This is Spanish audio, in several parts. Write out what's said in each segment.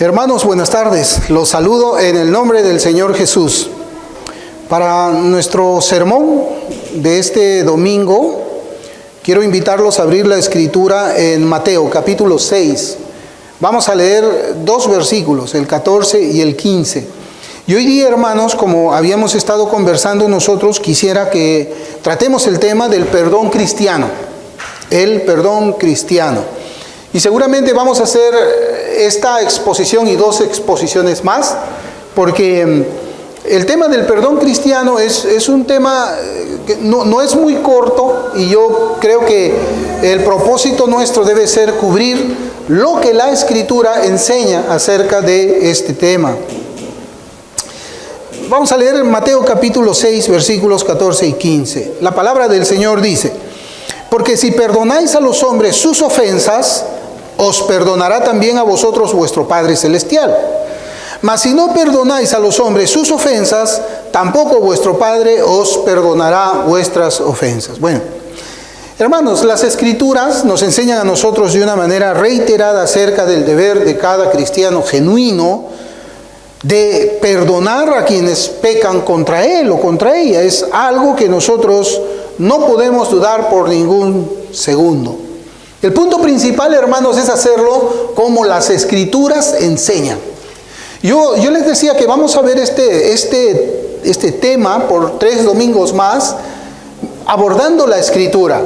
Hermanos, buenas tardes. Los saludo en el nombre del Señor Jesús. Para nuestro sermón de este domingo, quiero invitarlos a abrir la escritura en Mateo, capítulo 6. Vamos a leer dos versículos, el 14 y el 15. Y hoy día, hermanos, como habíamos estado conversando nosotros, quisiera que tratemos el tema del perdón cristiano. El perdón cristiano. Y seguramente vamos a hacer esta exposición y dos exposiciones más, porque el tema del perdón cristiano es un tema que no es muy corto, y yo creo que el propósito nuestro debe ser cubrir lo que la Escritura enseña acerca de este tema. Vamos a leer Mateo capítulo 6, versículos 14 y 15. La palabra del Señor dice: porque si perdonáis a los hombres sus ofensas, os perdonará también a vosotros vuestro Padre Celestial. Mas si no perdonáis a los hombres sus ofensas, tampoco vuestro Padre os perdonará vuestras ofensas. Bueno, hermanos, las Escrituras nos enseñan a nosotros de una manera reiterada acerca del deber de cada cristiano genuino de perdonar a quienes pecan contra él o contra ella. Es algo que nosotros no podemos dudar por ningún segundo. El punto principal, hermanos, es hacerlo como las Escrituras enseñan. Yo les decía que vamos a ver este tema por 3 domingos más, abordando la Escritura.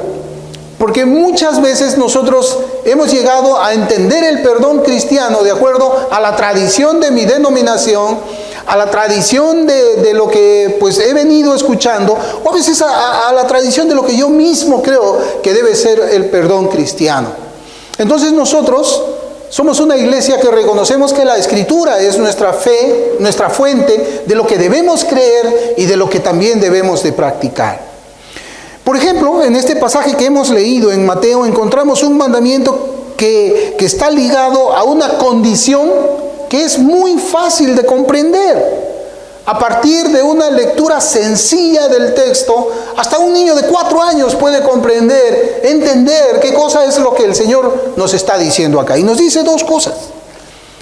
Porque muchas veces nosotros hemos llegado a entender el perdón cristiano de acuerdo a la tradición de mi denominación, a la tradición de lo que pues he venido escuchando, o a veces a la tradición de lo que yo mismo creo que debe ser el perdón cristiano. Entonces nosotros somos una iglesia que reconocemos que la Escritura es nuestra fe, nuestra fuente de lo que debemos creer y de lo que también debemos de practicar. Por ejemplo, en este pasaje que hemos leído en Mateo encontramos un mandamiento que está ligado a una condición que es muy fácil de comprender. A partir de una lectura sencilla del texto, hasta un niño de 4 años puede comprender, entender qué cosa es lo que el Señor nos está diciendo acá. Y nos dice dos cosas.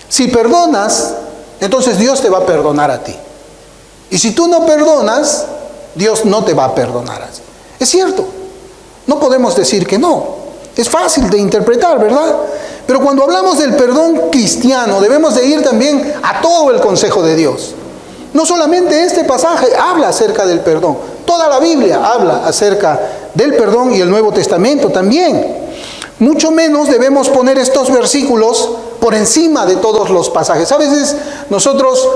Si perdonas, entonces Dios te va a perdonar a ti. Y si tú no perdonas, Dios no te va a perdonar a ti. Es cierto, no podemos decir que no. Es fácil de interpretar, ¿verdad? Pero cuando hablamos del perdón cristiano, debemos de ir también a todo el consejo de Dios. No solamente este pasaje habla acerca del perdón, toda la Biblia habla acerca del perdón y el Nuevo Testamento también. Mucho menos debemos poner estos versículos por encima de todos los pasajes. A veces nosotros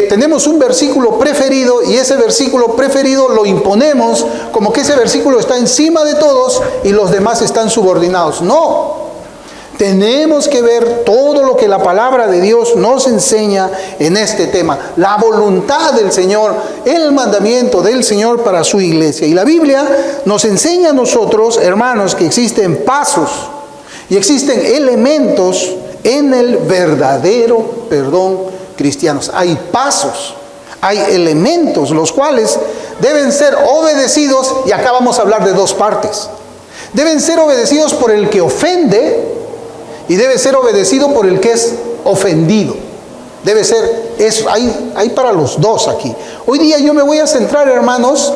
tenemos un versículo preferido y ese versículo preferido lo imponemos como que ese versículo está encima de todos y los demás están subordinados. No. Tenemos que ver todo lo que la palabra de Dios nos enseña en este tema. La voluntad del Señor, el mandamiento del Señor para su iglesia. Y la Biblia nos enseña a nosotros, hermanos, que existen pasos y existen elementos en el verdadero perdón cristiano. Hay pasos, hay elementos, los cuales deben ser obedecidos, y acá vamos a hablar de dos partes. Deben ser obedecidos por el que ofende, y debe ser obedecido por el que es ofendido. Debe ser eso. Hay para los dos aquí. Hoy día yo me voy a centrar, hermanos,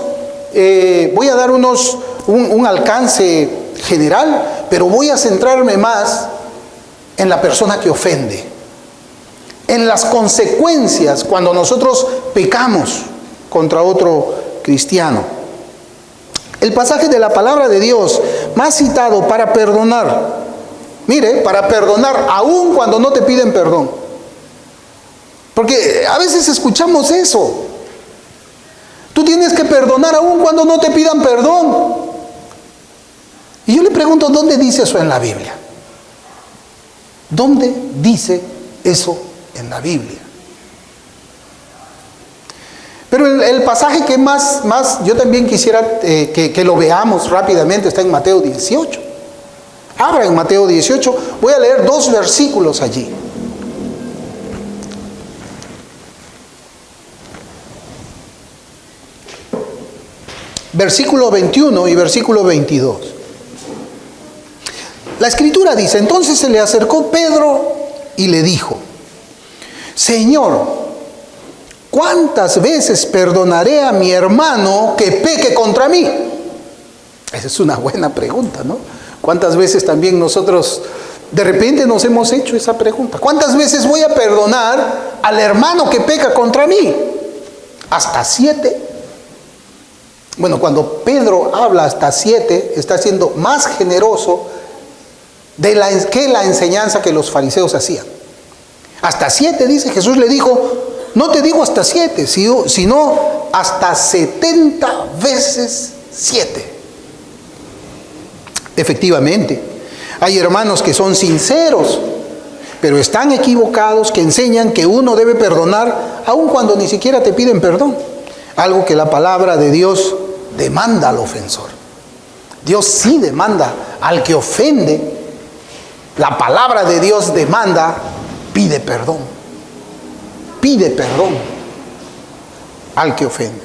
voy a dar un alcance general, pero voy a centrarme más en la persona que ofende, en las consecuencias cuando nosotros pecamos contra otro cristiano. El pasaje de la palabra de Dios más citado para perdonar, mire, para perdonar aún cuando no te piden perdón. Porque a veces escuchamos eso. Tú tienes que perdonar aún cuando no te pidan perdón. Y yo le pregunto, ¿dónde dice eso en la Biblia? ¿Dónde dice eso en la Biblia? Pero el pasaje que más yo también quisiera que lo veamos rápidamente está en Mateo 18. Abra en Mateo 18, voy a leer 2 versículos allí. Versículo 21 y versículo 22. La Escritura dice: entonces se le acercó Pedro y le dijo: Señor, ¿cuántas veces perdonaré a mi hermano que peque contra mí? Esa es una buena pregunta, ¿no? ¿Cuántas veces también nosotros de repente nos hemos hecho esa pregunta? ¿Cuántas veces voy a perdonar al hermano que peca contra mí? ¿Hasta 7? Bueno, cuando Pedro habla hasta 7, está siendo más generoso que la enseñanza que los fariseos hacían. Hasta 7, dice, Jesús le dijo, no te digo hasta 7, sino hasta 70 veces 7. Efectivamente, hay hermanos que son sinceros, pero están equivocados, que enseñan que uno debe perdonar aun cuando ni siquiera te piden perdón. Algo que la palabra de Dios demanda al ofensor. Dios sí demanda al que ofende. La palabra de Dios demanda, pide perdón. Pide perdón al que ofende.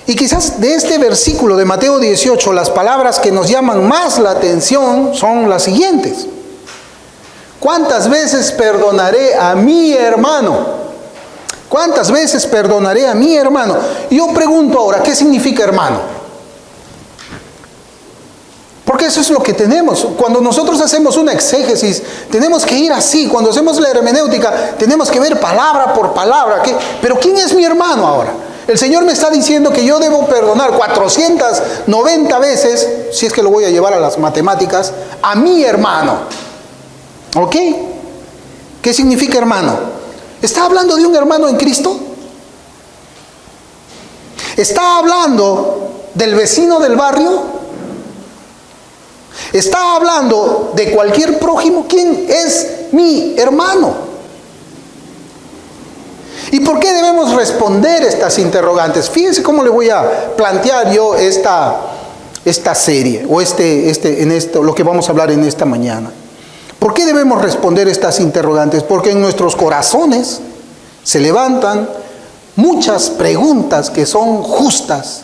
Y quizás de este versículo de Mateo 18, las palabras que nos llaman más la atención son las siguientes. ¿Cuántas veces perdonaré a mi hermano? ¿Cuántas veces perdonaré a mi hermano? Y yo pregunto ahora, ¿qué significa hermano? Porque eso es lo que tenemos. Cuando nosotros hacemos una exégesis, tenemos que ir así. Cuando hacemos la hermenéutica, tenemos que ver palabra por palabra. Pero ¿quién es mi hermano ahora? El Señor me está diciendo que yo debo perdonar 490 veces, si es que lo voy a llevar a las matemáticas, a mi hermano. ¿Ok? ¿Qué significa hermano? ¿Está hablando de un hermano en Cristo? ¿Está hablando del vecino del barrio? ¿Está hablando de cualquier prójimo? ¿Quién es mi hermano? ¿Y por qué debemos responder estas interrogantes? Fíjense cómo le voy a plantear yo esta serie, o lo que vamos a hablar en esta mañana. ¿Por qué debemos responder estas interrogantes? Porque en nuestros corazones se levantan muchas preguntas que son justas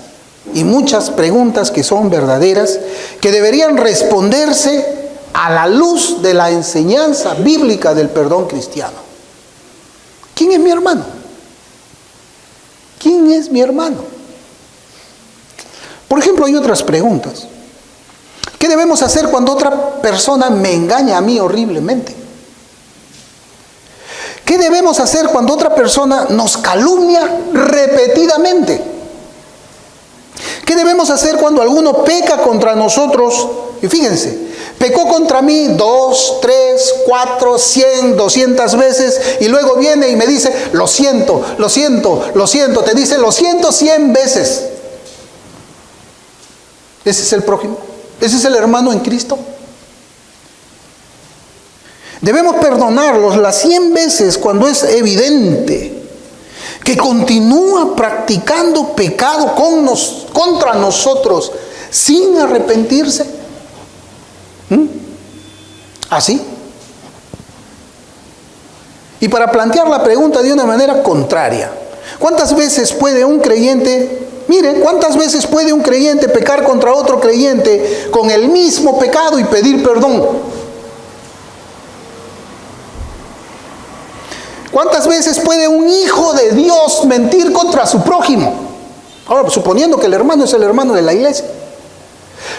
y muchas preguntas que son verdaderas, que deberían responderse a la luz de la enseñanza bíblica del perdón cristiano. ¿Quién es mi hermano? ¿Quién es mi hermano? Por ejemplo, hay otras preguntas. ¿Qué debemos hacer cuando otra persona me engaña a mí horriblemente? ¿Qué debemos hacer cuando otra persona nos calumnia repetidamente? ¿Qué debemos hacer cuando alguno peca contra nosotros? Y fíjense, pecó contra mí 2, 3, 4, 100, 200 veces y luego viene y me dice, lo siento, lo siento, lo siento. Te dice, lo siento 100 veces. ¿Ese es el prójimo? ¿Ese es el hermano en Cristo? Debemos perdonarlos las 100 veces cuando es evidente que continúa practicando pecado contra nosotros sin arrepentirse. ¿Así? Y para plantear la pregunta de una manera contraria, ¿cuántas veces puede un creyente... Miren, ¿cuántas veces puede un creyente pecar contra otro creyente con el mismo pecado y pedir perdón? ¿Cuántas veces puede un hijo de Dios mentir contra su prójimo? Ahora, suponiendo que el hermano es el hermano de la iglesia.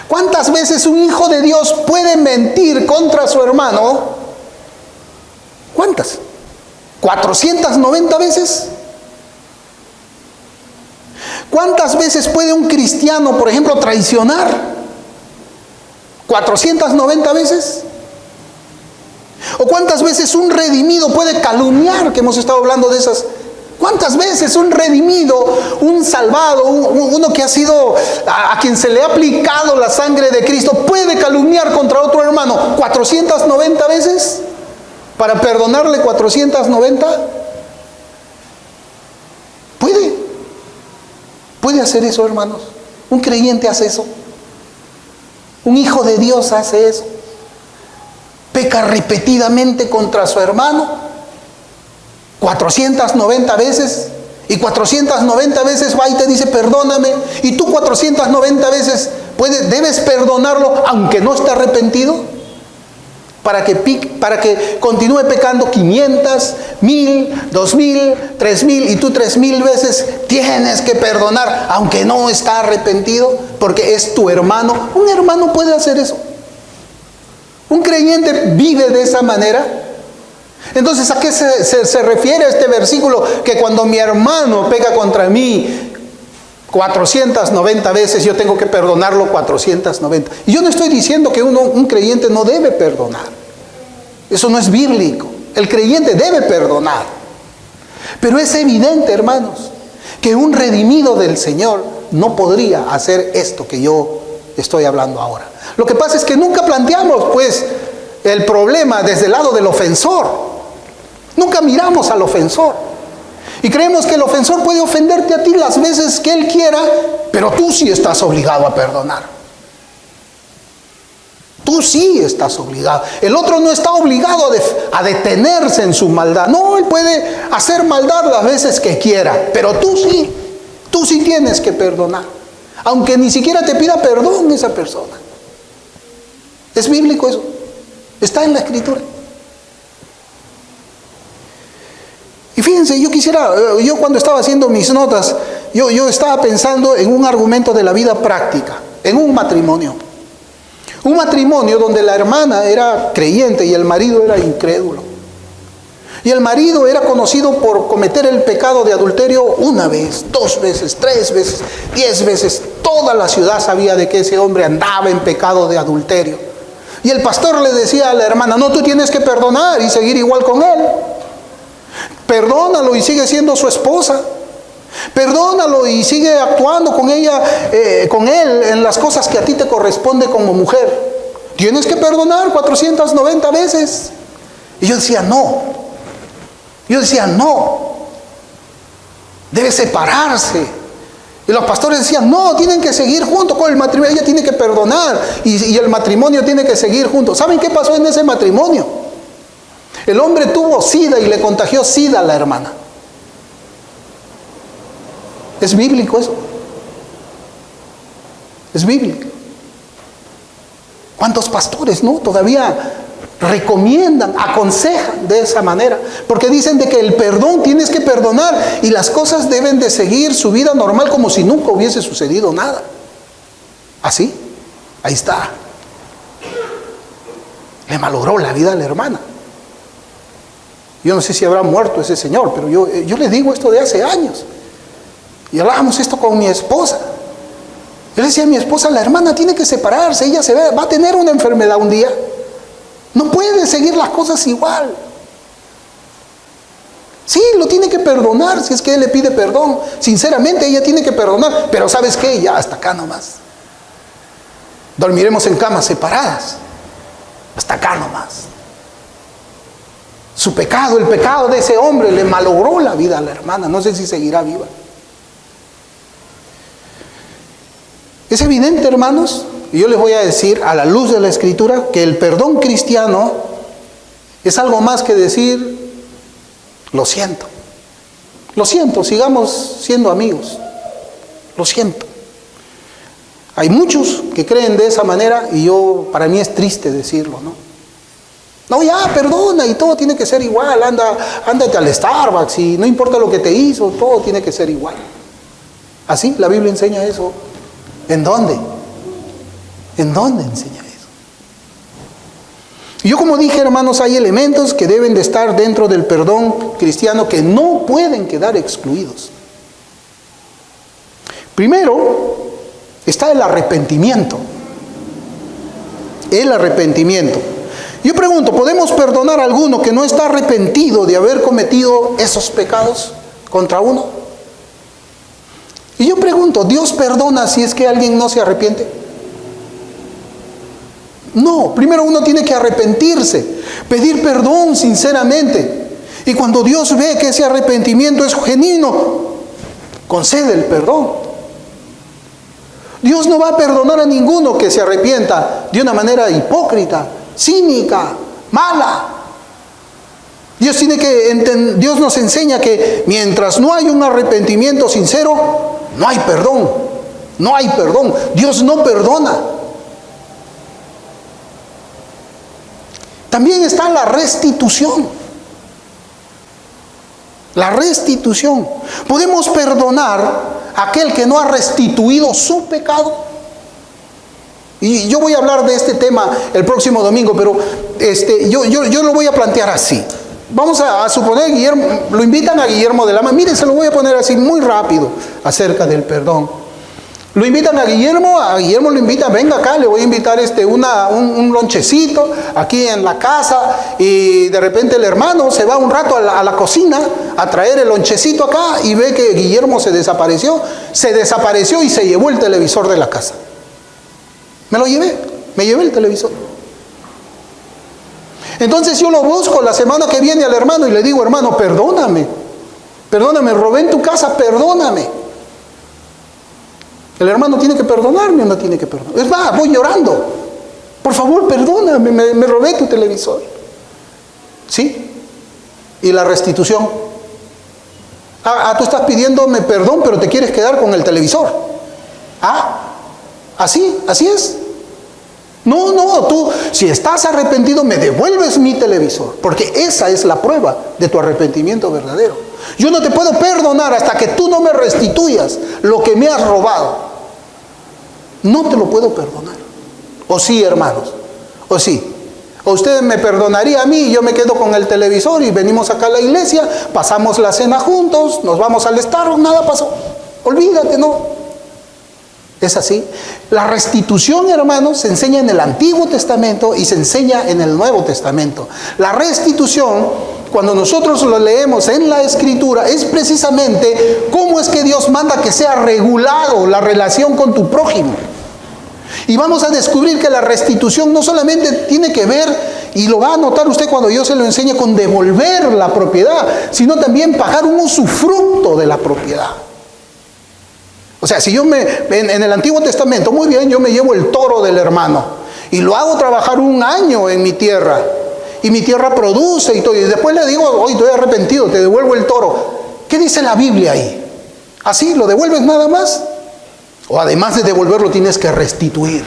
¿Cuántas veces un hijo de Dios puede mentir contra su hermano? ¿Cuántas? ¿490 veces? ¿Cuántas veces puede un cristiano, por ejemplo, traicionar? ¿490 veces? ¿O cuántas veces un redimido puede calumniar? Que hemos estado hablando de esas. ¿Cuántas veces un redimido, un salvado, uno que ha sido, a quien se le ha aplicado la sangre de Cristo, puede calumniar contra otro hermano? ¿490 veces? ¿Para perdonarle 490? ¿Puede hacer eso, hermanos? ¿Un creyente hace eso? ¿Un hijo de Dios hace eso? ¿Peca repetidamente contra su hermano? 490 veces. Y 490 veces va y te dice, perdóname. Y tú 490 veces debes perdonarlo aunque no esté arrepentido. para que continúe pecando 500, 1000, 2000, 3000, y tú 3000 veces tienes que perdonar, aunque no está arrepentido, porque es tu hermano. Un hermano puede hacer eso. Un creyente vive de esa manera. Entonces, ¿a qué se refiere este versículo? Que cuando mi hermano peca contra mí 490 veces, yo tengo que perdonarlo 490. Y yo no estoy diciendo que un creyente no debe perdonar. Eso no es bíblico. El creyente debe perdonar. Pero es evidente, hermanos, que un redimido del Señor no podría hacer esto que yo estoy hablando ahora. Lo que pasa es que nunca planteamos, pues, el problema desde el lado del ofensor. Nunca miramos al ofensor. Y creemos que el ofensor puede ofenderte a ti las veces que él quiera, pero tú sí estás obligado a perdonar. Tú sí estás obligado. El otro no está obligado a detenerse en su maldad. No, él puede hacer maldad las veces que quiera, pero tú sí tienes que perdonar. Aunque ni siquiera te pida perdón esa persona. ¿Es bíblico eso? Está en la Escritura. Y fíjense, yo cuando estaba haciendo mis notas, yo estaba pensando en un argumento de la vida práctica, en un matrimonio. Un matrimonio donde la hermana era creyente y el marido era incrédulo. Y el marido era conocido por cometer el pecado de adulterio 1 vez, 2 veces, 3 veces, 10 veces. Toda la ciudad sabía de que ese hombre andaba en pecado de adulterio. Y el pastor le decía a la hermana, no, tú tienes que perdonar y seguir igual con él. Perdónalo y sigue siendo su esposa. Perdónalo y sigue actuando con ella, con él, en las cosas que a ti te corresponde como mujer. Tienes que perdonar 490 veces. Y yo decía, no. Debe separarse. Y los pastores decían, no, tienen que seguir juntos con el matrimonio. Ella tiene que perdonar y el matrimonio tiene que seguir juntos. ¿Saben qué pasó en ese matrimonio? El hombre tuvo SIDA y le contagió SIDA a la hermana. ¿Es bíblico eso? Es bíblico. ¿Cuántos pastores, no? Todavía recomiendan, aconsejan de esa manera. Porque dicen de que el perdón, tienes que perdonar y las cosas deben de seguir su vida normal como si nunca hubiese sucedido nada. ¿Así? Ahí está. Le malogró la vida a la hermana. Yo no sé si habrá muerto ese señor, pero yo le digo esto de hace años. Y hablábamos esto con mi esposa. Yo le decía a mi esposa, la hermana tiene que separarse, ella va a tener una enfermedad un día. No puede seguir las cosas igual. Sí, lo tiene que perdonar si es que él le pide perdón. Sinceramente, ella tiene que perdonar. Pero ¿sabes qué? Ya hasta acá nomás. Dormiremos en camas separadas. Hasta acá nomás. Su pecado, el pecado de ese hombre le malogró la vida a la hermana. No sé si seguirá viva. Es evidente, hermanos, y yo les voy a decir a la luz de la Escritura que el perdón cristiano es algo más que decir, lo siento, sigamos siendo amigos, lo siento. Hay muchos que creen de esa manera y para mí es triste decirlo, ¿no? No, ya, perdona y todo tiene que ser igual, ándate al Starbucks y no importa lo que te hizo, todo tiene que ser igual. ¿Así? ¿La Biblia enseña eso? ¿En dónde? ¿En dónde enseña eso? Y yo, como dije, hermanos, hay elementos que deben de estar dentro del perdón cristiano que no pueden quedar excluidos. Primero está el arrepentimiento. El arrepentimiento. Yo pregunto, ¿podemos perdonar a alguno que no está arrepentido de haber cometido esos pecados contra uno? Y yo pregunto, ¿Dios perdona si es que alguien no se arrepiente? No, primero uno tiene que arrepentirse, pedir perdón sinceramente. Y cuando Dios ve que ese arrepentimiento es genuino, concede el perdón. Dios no va a perdonar a ninguno que se arrepienta de una manera hipócrita, cínica, mala. Dios nos enseña que mientras no hay un arrepentimiento sincero, no hay perdón. No hay perdón. Dios no perdona. También está la restitución. La restitución. Podemos perdonar a aquel que no ha restituido su pecado. Y yo voy a hablar de este tema el próximo domingo, pero yo lo voy a plantear así. Vamos a suponer, Guillermo, lo invitan a Guillermo de Lama. Miren, se lo voy a poner así muy rápido acerca del perdón. Lo invitan a Guillermo lo invita, venga acá, le voy a invitar un lonchecito aquí en la casa, y de repente el hermano se va un rato a la cocina a traer el lonchecito acá y ve que Guillermo se desapareció y se llevó el televisor de la casa. Me llevé el televisor. Entonces yo lo busco la semana que viene al hermano y le digo, hermano, perdóname, robé en tu casa, perdóname. El hermano tiene que perdonarme o no tiene que perdonarme. Es más, voy llorando. Por favor, perdóname, me robé tu televisor. ¿Sí? Y la restitución. Tú estás pidiéndome perdón, pero te quieres quedar con el televisor. Así es. No, tú, si estás arrepentido, me devuelves mi televisor, porque esa es la prueba de tu arrepentimiento verdadero. Yo no te puedo perdonar hasta que tú no me restituyas lo que me has robado. No te lo puedo perdonar. ¿O sí, hermanos? ¿O sí? ¿O usted me perdonaría a mí y yo me quedo con el televisor y venimos acá a la iglesia, pasamos la cena juntos, nos vamos al Starbucks, nada pasó? Olvídate, no. Es así. La restitución, hermanos, se enseña en el Antiguo Testamento y se enseña en el Nuevo Testamento. La restitución, cuando nosotros lo leemos en la Escritura, es precisamente cómo es que Dios manda que sea regulado la relación con tu prójimo. Y vamos a descubrir que la restitución no solamente tiene que ver, y lo va a notar usted cuando yo se lo enseñe, con devolver la propiedad, sino también pagar un usufructo de la propiedad. O sea, si yo en el Antiguo Testamento, muy bien, yo me llevo el toro del hermano y lo hago trabajar 1 año en mi tierra, y mi tierra produce y todo, y después le digo, hoy estoy arrepentido, te devuelvo el toro. ¿Qué dice la Biblia ahí? ¿Así lo devuelves nada más? O además de devolverlo tienes que restituir,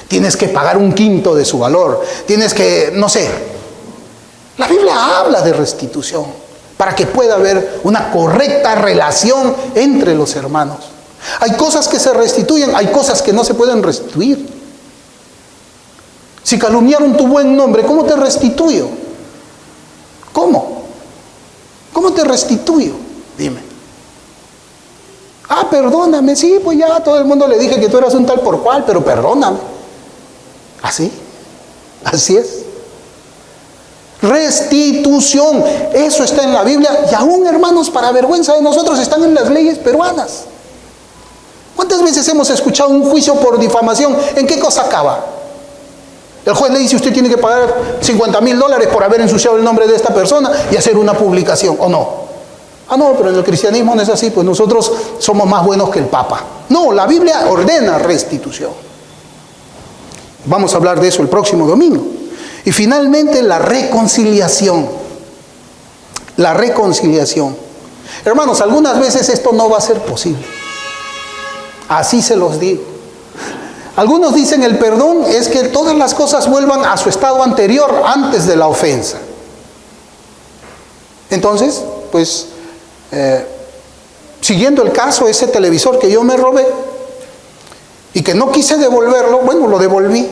tienes que pagar 1/5 de su valor, tienes que, no sé. La Biblia habla de restitución para que pueda haber una correcta relación entre los hermanos. Hay cosas que se restituyen, hay cosas que no se pueden restituir. Si calumniaron tu buen nombre, ¿cómo te restituyo? ¿Cómo? ¿Cómo te restituyo? Dime. Perdóname, sí, pues ya todo el mundo le dije que tú eras un tal por cual, pero perdóname. Así es. Restitución, eso está en la Biblia, y aún, hermanos, para vergüenza de nosotros, están en las leyes peruanas. ¿Cuántas veces hemos escuchado un juicio por difamación? ¿En qué cosa acaba? El juez le dice, usted tiene que pagar $50,000 por haber ensuciado el nombre de esta persona y hacer una publicación, ¿o no? No, pero en el cristianismo no es así, pues nosotros somos más buenos que el Papa. No, la Biblia ordena restitución. Vamos a hablar de eso el próximo domingo. Y finalmente, la reconciliación. La reconciliación. Hermanos, algunas veces esto no va a ser posible. Así se los digo. Algunos dicen el perdón es que todas las cosas vuelvan a su estado anterior, antes de la ofensa. Entonces, pues, siguiendo el caso, ese televisor que yo me robé y que no quise devolverlo, bueno, lo devolví.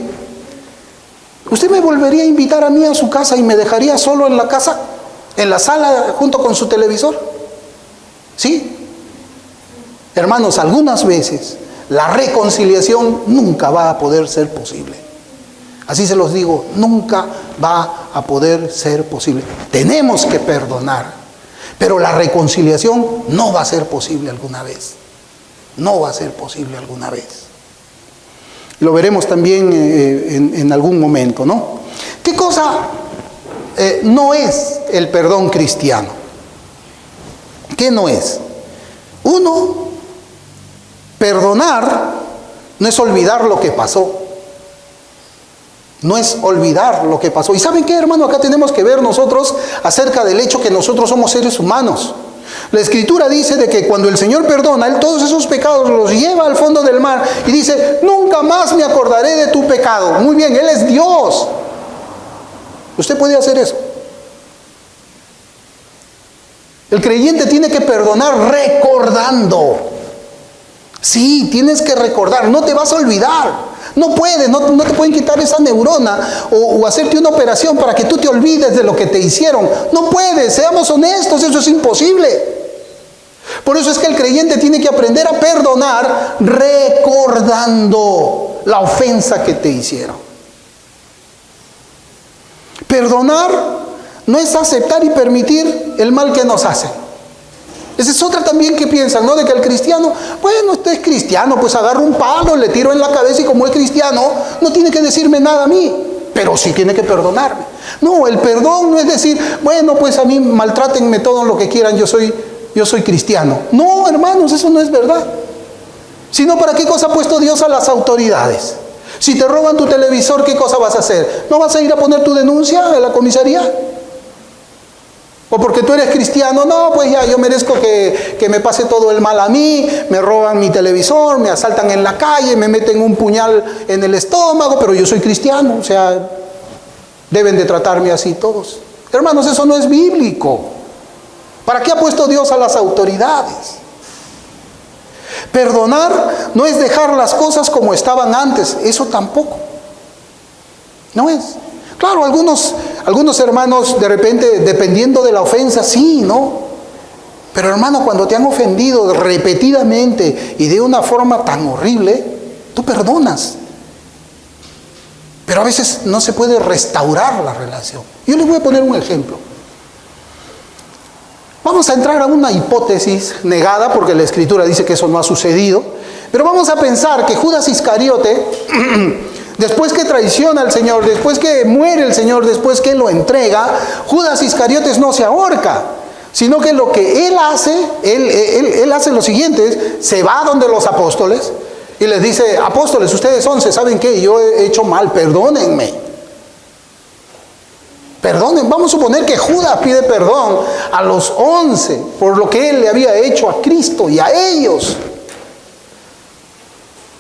¿Usted me volvería a invitar a mí a su casa y me dejaría solo en la casa, en la sala, junto con su televisor? ¿Sí? Hermanos, algunas veces la reconciliación nunca va a poder ser posible. Así se los digo, nunca va a poder ser posible. Tenemos que perdonar, pero la reconciliación no va a ser posible alguna vez. No va a ser posible alguna vez. Lo veremos también en algún momento, ¿no? ¿Qué cosa no es el perdón cristiano? ¿Qué no es? Uno, perdonar no es olvidar lo que pasó. No es olvidar lo que pasó. ¿Y saben qué, hermano? Acá tenemos que ver nosotros acerca del hecho que nosotros somos seres humanos. La Escritura dice de que cuando el Señor perdona, Él todos esos pecados los lleva al fondo del mar y dice, nunca más me acordaré de tu pecado. Muy bien, Él es Dios. Usted puede hacer eso. El creyente tiene que perdonar recordando. Sí, tienes que recordar, no te vas a olvidar. No puedes, no te pueden quitar esa neurona o hacerte una operación para que tú te olvides de lo que te hicieron. No puedes, seamos honestos, eso es imposible. Por eso es que el creyente tiene que aprender a perdonar recordando la ofensa que te hicieron. Perdonar no es aceptar y permitir el mal que nos hacen. Esa es otra también que piensan, ¿no? De que el cristiano, bueno, usted es cristiano, pues agarro un palo, le tiro en la cabeza y como es cristiano, no tiene que decirme nada a mí, pero sí tiene que perdonarme. No, el perdón no es decir, bueno, pues a mí maltrátenme todo lo que quieran, yo soy cristiano. No, hermanos, eso no es verdad. Sino, ¿para qué cosa ha puesto Dios a las autoridades? Si te roban tu televisor, ¿qué cosa vas a hacer? ¿No vas a ir a poner tu denuncia a la comisaría? O porque tú eres cristiano, no, pues ya, yo merezco que me pase todo el mal a mí, me roban mi televisor, me asaltan en la calle, me meten un puñal en el estómago, pero yo soy cristiano, o sea, deben de tratarme así todos. Hermanos, eso no es bíblico. ¿Para qué ha puesto Dios a las autoridades? Perdonar no es dejar las cosas como estaban antes, eso tampoco. No es. Claro, algunos hermanos de repente, dependiendo de la ofensa, sí, ¿no? Pero hermano, cuando te han ofendido repetidamente y de una forma tan horrible, tú perdonas. Pero a veces no se puede restaurar la relación. Yo les voy a poner un ejemplo. Vamos a entrar a una hipótesis negada, porque la Escritura dice que eso no ha sucedido, pero vamos a pensar que Judas Iscariote, después que traiciona al Señor, después que muere el Señor, después que lo entrega, Judas Iscariotes no se ahorca, sino que lo que él hace, él hace lo siguiente, se va donde los apóstoles y les dice, apóstoles, ustedes 11, ¿saben qué? Yo he hecho mal, perdónenme. Perdonen, vamos a suponer que Judas pide perdón a los 11 por lo que él le había hecho a Cristo y a ellos.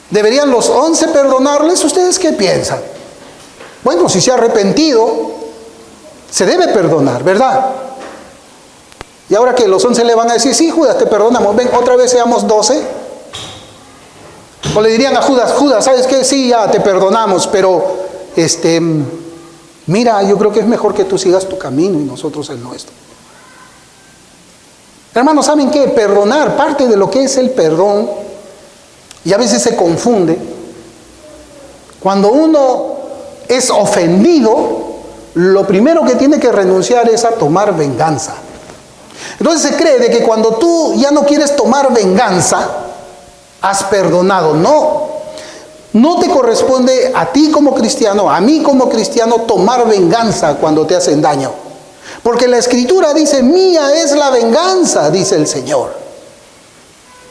¿Deberían los 11 perdonarles? ¿Ustedes qué piensan? Bueno, si se ha arrepentido, se debe perdonar, ¿verdad? Y ahora que los 11 le van a decir, sí, Judas, te perdonamos, ven, otra vez seamos 12. O le dirían a Judas, ¿sabes qué? Sí, ya te perdonamos, pero mira, yo creo que es mejor que tú sigas tu camino y nosotros el nuestro. Hermanos, ¿saben qué? Perdonar, parte de lo que es el perdón, y a veces se confunde. Cuando uno es ofendido, lo primero que tiene que renunciar es a tomar venganza. Entonces se cree de que cuando tú ya no quieres tomar venganza, has perdonado. No te corresponde a ti como cristiano, a mí como cristiano, tomar venganza cuando te hacen daño. Porque la Escritura dice, mía es la venganza, dice el Señor.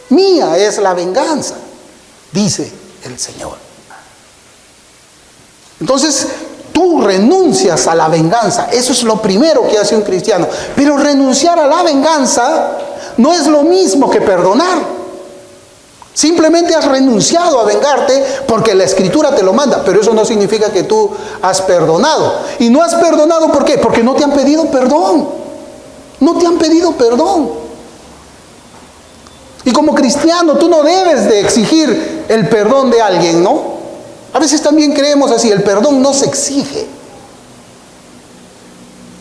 Mía es la venganza, dice el Señor. Entonces, tú renuncias a la venganza. Eso es lo primero que hace un cristiano. Pero renunciar a la venganza no es lo mismo que perdonar. Simplemente has renunciado a vengarte porque la Escritura te lo manda, pero eso no significa que tú has perdonado. Y no has perdonado, ¿por qué? Porque no te han pedido perdón. No te han pedido perdón. Y como cristiano tú no debes de exigir el perdón de alguien, ¿no? A veces también creemos así, el perdón no se exige.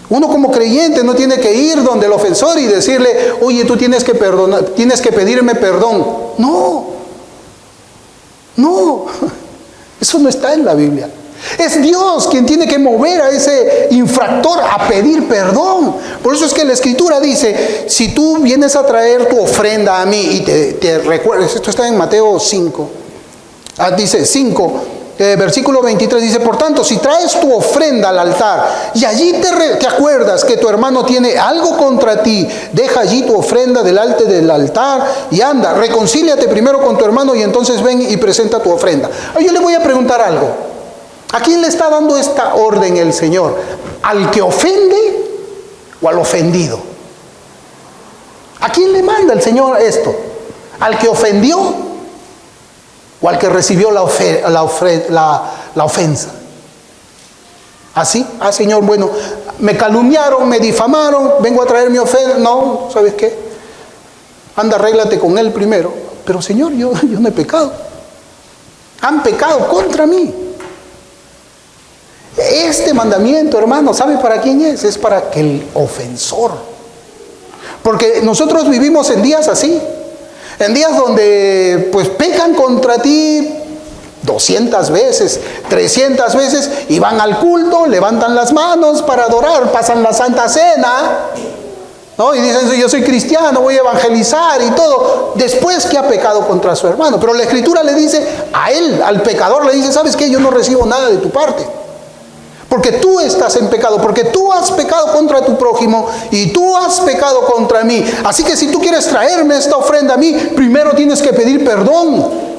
Uno como creyente no tiene que ir donde el ofensor y decirle, oye, tú tienes que perdonar, tienes que pedirme perdón. No, eso no está en la Biblia. Es Dios quien tiene que mover a ese infractor a pedir perdón. Por eso es que la Escritura dice, si tú vienes a traer tu ofrenda a mí y te recuerdas, esto está en Mateo 5, dice 5, versículo 23, dice, por tanto, si traes tu ofrenda al altar y allí te acuerdas que tu hermano tiene algo contra ti, deja allí tu ofrenda delante del altar y anda, reconcíliate primero con tu hermano y entonces ven y presenta tu ofrenda. Yo le voy a preguntar algo. ¿A quién le está dando esta orden el Señor? ¿Al que ofende o al ofendido? ¿A quién le manda el Señor esto? ¿Al que ofendió o al que recibió la ofensa? ¿Así? Ah, Señor, bueno, me calumniaron, me difamaron, vengo a traer mi ofensa. No, ¿sabes qué? Anda, arréglate con él primero. Pero Señor, yo no he pecado. Han pecado contra mí. Este mandamiento, hermano, ¿sabe para quién es? Es para que el ofensor. Porque nosotros vivimos en días así. En días donde pues pecan contra ti 200 veces, 300 veces, y van al culto, levantan las manos para adorar, pasan la Santa Cena, ¿no? Y dicen, yo soy cristiano, voy a evangelizar y todo, después que ha pecado contra su hermano. Pero la Escritura le dice a él, al pecador, le dice, ¿sabes qué? Yo no recibo nada de tu parte. Porque tú estás en pecado, porque tú has pecado contra tu prójimo y tú has pecado contra mí. Así que si tú quieres traerme esta ofrenda a mí, primero tienes que pedir perdón.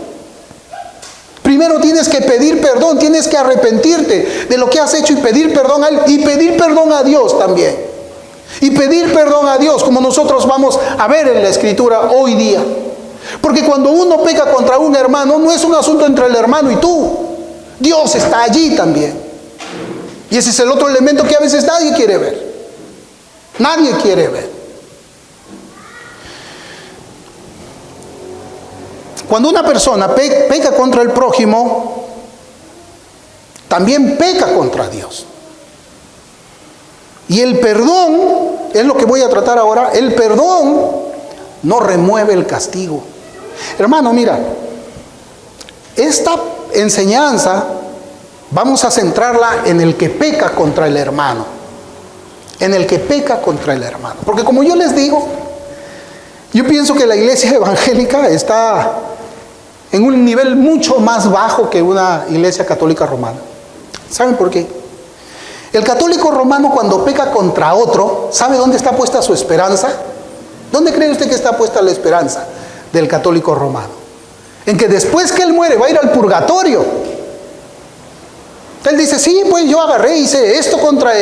Primero tienes que pedir perdón, tienes que arrepentirte de lo que has hecho y pedir perdón a Él. Y pedir perdón a Dios también. Y pedir perdón a Dios, como nosotros vamos a ver en la Escritura hoy día. Porque cuando uno peca contra un hermano, no es un asunto entre el hermano y tú. Dios está allí también. Y ese es el otro elemento que a veces nadie quiere ver. Nadie quiere ver. Cuando una persona peca contra el prójimo, también peca contra Dios. Y el perdón, es lo que voy a tratar ahora, el perdón no remueve el castigo. Hermano, mira, esta enseñanza vamos a centrarla en el que peca contra el hermano. En el que peca contra el hermano. Porque como yo les digo, yo pienso que la iglesia evangélica está en un nivel mucho más bajo que una iglesia católica romana. ¿Saben por qué? El católico romano cuando peca contra otro, ¿sabe dónde está puesta su esperanza? ¿Dónde cree usted que está puesta la esperanza del católico romano? En que después que él muere va a ir al purgatorio. Él dice, sí, pues yo agarré, hice esto contra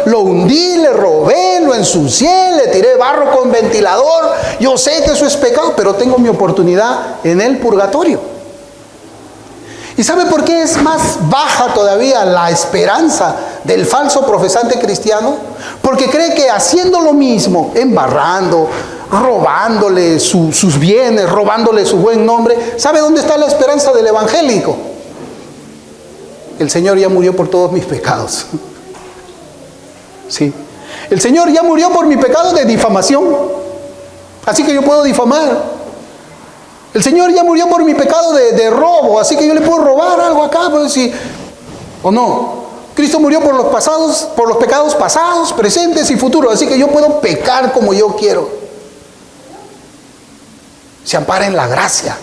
lo hundí, le robé, lo ensucié, le tiré barro con ventilador. Yo sé que eso es pecado, pero tengo mi oportunidad en el purgatorio. ¿Y sabe por qué es más baja todavía la esperanza del falso profesante cristiano? Porque cree que haciendo lo mismo, embarrando, robándole sus bienes, robándole su buen nombre, ¿sabe dónde está la esperanza del evangélico? El Señor ya murió por todos mis pecados. Sí. El Señor ya murió por mi pecado de difamación. Así que yo puedo difamar. El Señor ya murió por mi pecado de robo. Así que yo le puedo robar algo acá. Pues, sí. ¿O no? Cristo murió por los pecados pasados, presentes y futuros. Así que yo puedo pecar como yo quiero. Se ampara en la gracia.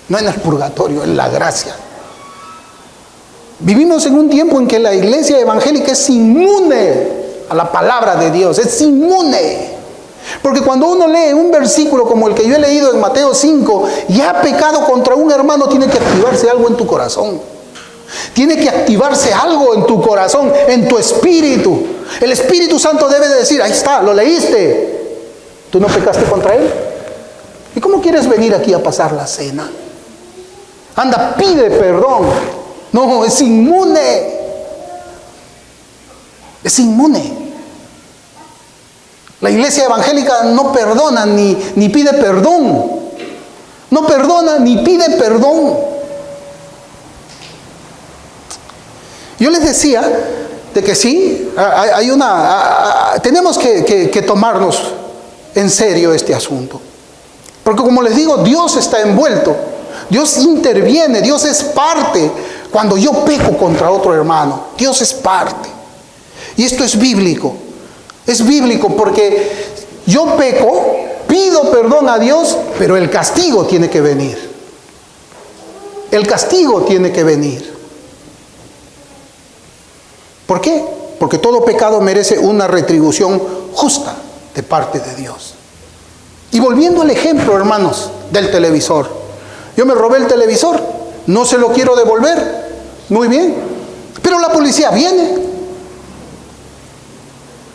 No en el purgatorio, en la gracia. Vivimos en un tiempo en que la iglesia evangélica es inmune a la palabra de Dios, es inmune. Porque cuando uno lee un versículo como el que yo he leído en Mateo 5, y ha pecado contra un hermano, tiene que activarse algo en tu corazón. Tiene que activarse algo en tu corazón, en tu espíritu. El Espíritu Santo debe de decir, ahí está, lo leíste. ¿Tú no pecaste contra él? ¿Y cómo quieres venir aquí a pasar la cena? Anda, pide perdón. No, es inmune. Es inmune. La iglesia evangélica no perdona ni pide perdón. No perdona ni pide perdón. Yo les decía de que sí, tenemos que tomarnos en serio este asunto. Porque como les digo, Dios está envuelto. Dios interviene, Dios es parte. Cuando yo peco contra otro hermano, Dios es parte. Y esto es bíblico. Es bíblico porque yo peco, pido perdón a Dios, pero el castigo tiene que venir. El castigo tiene que venir. ¿Por qué? Porque todo pecado merece una retribución justa de parte de Dios. Y volviendo al ejemplo, hermanos, del televisor. Yo me robé el televisor, no se lo quiero devolver. Muy bien. Pero la policía viene.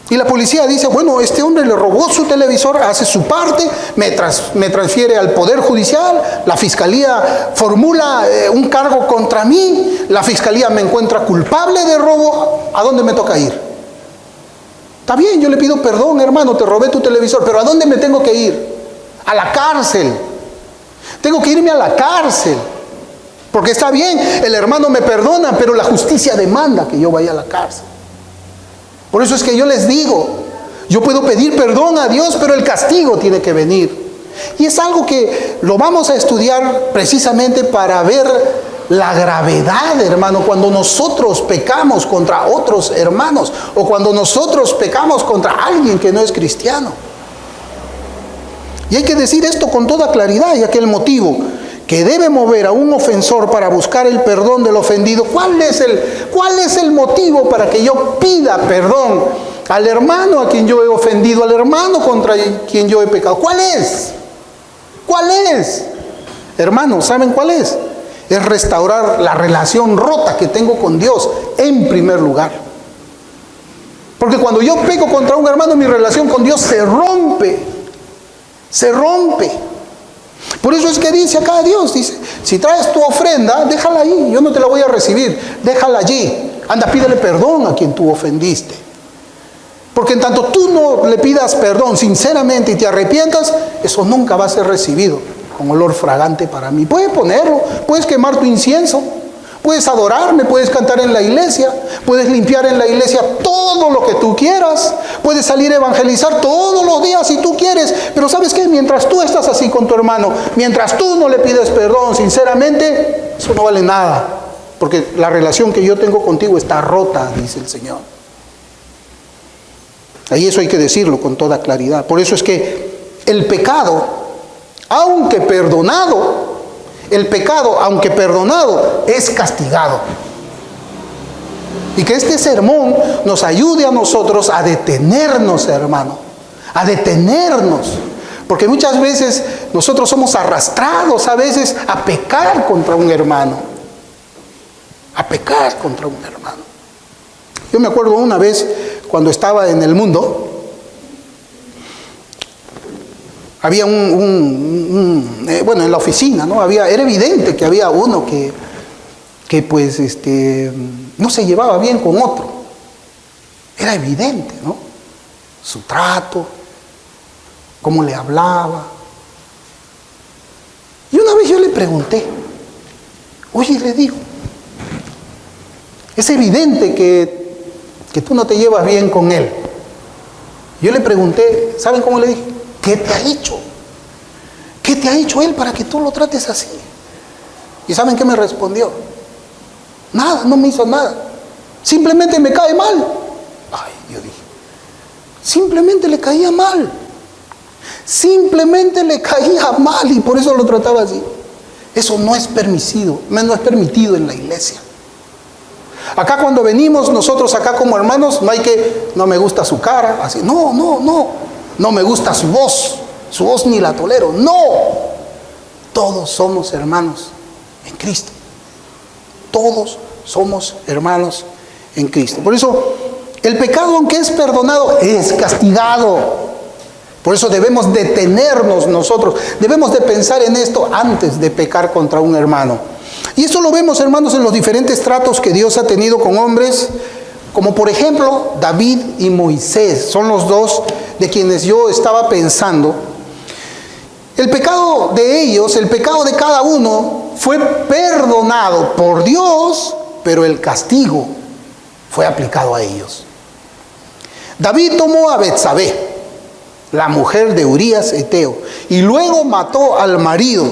Y la policía dice, bueno, este hombre le robó su televisor, hace su parte, me transfiere al Poder Judicial, la Fiscalía formula un cargo contra mí, la Fiscalía me encuentra culpable de robo, ¿a dónde me toca ir? Está bien, yo le pido perdón, hermano, te robé tu televisor, pero ¿a dónde me tengo que ir? A la cárcel. Tengo que irme a la cárcel. Porque está bien, el hermano me perdona, pero la justicia demanda que yo vaya a la cárcel. Por eso es que yo les digo, yo puedo pedir perdón a Dios, pero el castigo tiene que venir. Y es algo que lo vamos a estudiar precisamente para ver la gravedad, hermano, cuando nosotros pecamos contra otros hermanos o cuando nosotros pecamos contra alguien que no es cristiano. Y hay que decir esto con toda claridad, ya que el motivo que debe mover a un ofensor para buscar el perdón del ofendido, ¿cuál es el motivo para que yo pida perdón al hermano a quien yo he ofendido, al hermano contra quien yo he pecado? ¿Cuál es? ¿Cuál es? Hermanos, ¿saben cuál es? Es restaurar la relación rota que tengo con Dios en primer lugar. Porque cuando yo peco contra un hermano, mi relación con Dios se rompe. Se rompe. Por eso es que dice acá Dios, dice, si traes tu ofrenda, déjala ahí, yo no te la voy a recibir, déjala allí. Anda, pídele perdón a quien tú ofendiste. Porque en tanto tú no le pidas perdón sinceramente y te arrepientas, eso nunca va a ser recibido con olor fragante para mí. Puedes ponerlo, puedes quemar tu incienso, puedes adorarme, puedes cantar en la iglesia, puedes limpiar en la iglesia todo lo que tú quieras, puedes salir a evangelizar todos los días si tú quieres, pero ¿sabes qué? Mientras tú estás así con tu hermano, mientras tú no le pides perdón sinceramente, eso no vale nada, porque la relación que yo tengo contigo está rota, dice el Señor. Ahí eso hay que decirlo con toda claridad. Por eso es que el pecado, aunque perdonado, es castigado. Y que este sermón nos ayude a nosotros a detenernos, hermano, a detenernos. Porque muchas veces nosotros somos arrastrados a veces a pecar contra un hermano. A pecar contra un hermano. Yo me acuerdo una vez cuando estaba en el mundo, había bueno, en la oficina, ¿no? Era evidente que había uno que pues, no se llevaba bien con otro. Era evidente, ¿no? Su trato, cómo le hablaba. Y una vez yo le pregunté, oye, le digo, es evidente que tú no te llevas bien con él. Yo le pregunté, ¿saben cómo le dije? ¿Qué te ha hecho? ¿Qué te ha hecho él para que tú lo trates así? ¿Y saben qué me respondió? Nada, no me hizo nada. Simplemente me cae mal. Ay, yo dije, simplemente le caía mal. Simplemente le caía mal y por eso lo trataba así. Eso no es permitido, no es permitido en la iglesia. Acá cuando venimos nosotros acá como hermanos, no hay que, no me gusta su cara, así, no me gusta su voz ni la tolero, no. Todos somos hermanos en Cristo. Todos somos hermanos en Cristo. Por eso, el pecado, aunque es perdonado, es castigado. Por eso debemos detenernos nosotros, debemos de pensar en esto antes de pecar contra un hermano. Y esto lo vemos, hermanos, en los diferentes tratos que Dios ha tenido con hombres, como por ejemplo David y Moisés, son los dos de quienes yo estaba pensando. El pecado de ellos, el pecado de cada uno fue perdonado por Dios, pero el castigo fue aplicado a ellos. David tomó a Betsabé, la mujer de Urías Eteo, y luego mató al marido.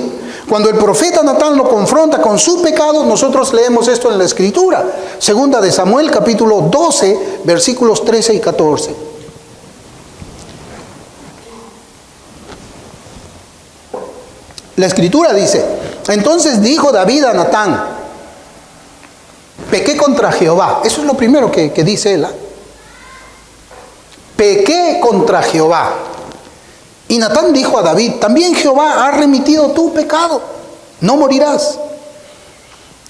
Cuando el profeta Natán lo confronta con su pecado, nosotros leemos esto en la Escritura. Segunda de Samuel, capítulo 12, versículos 13 y 14. La Escritura dice, entonces dijo David a Natán, pequé contra Jehová. Eso es lo primero que dice él. Pequé contra Jehová. Y Natán dijo a David, también Jehová ha remitido tu pecado, no morirás.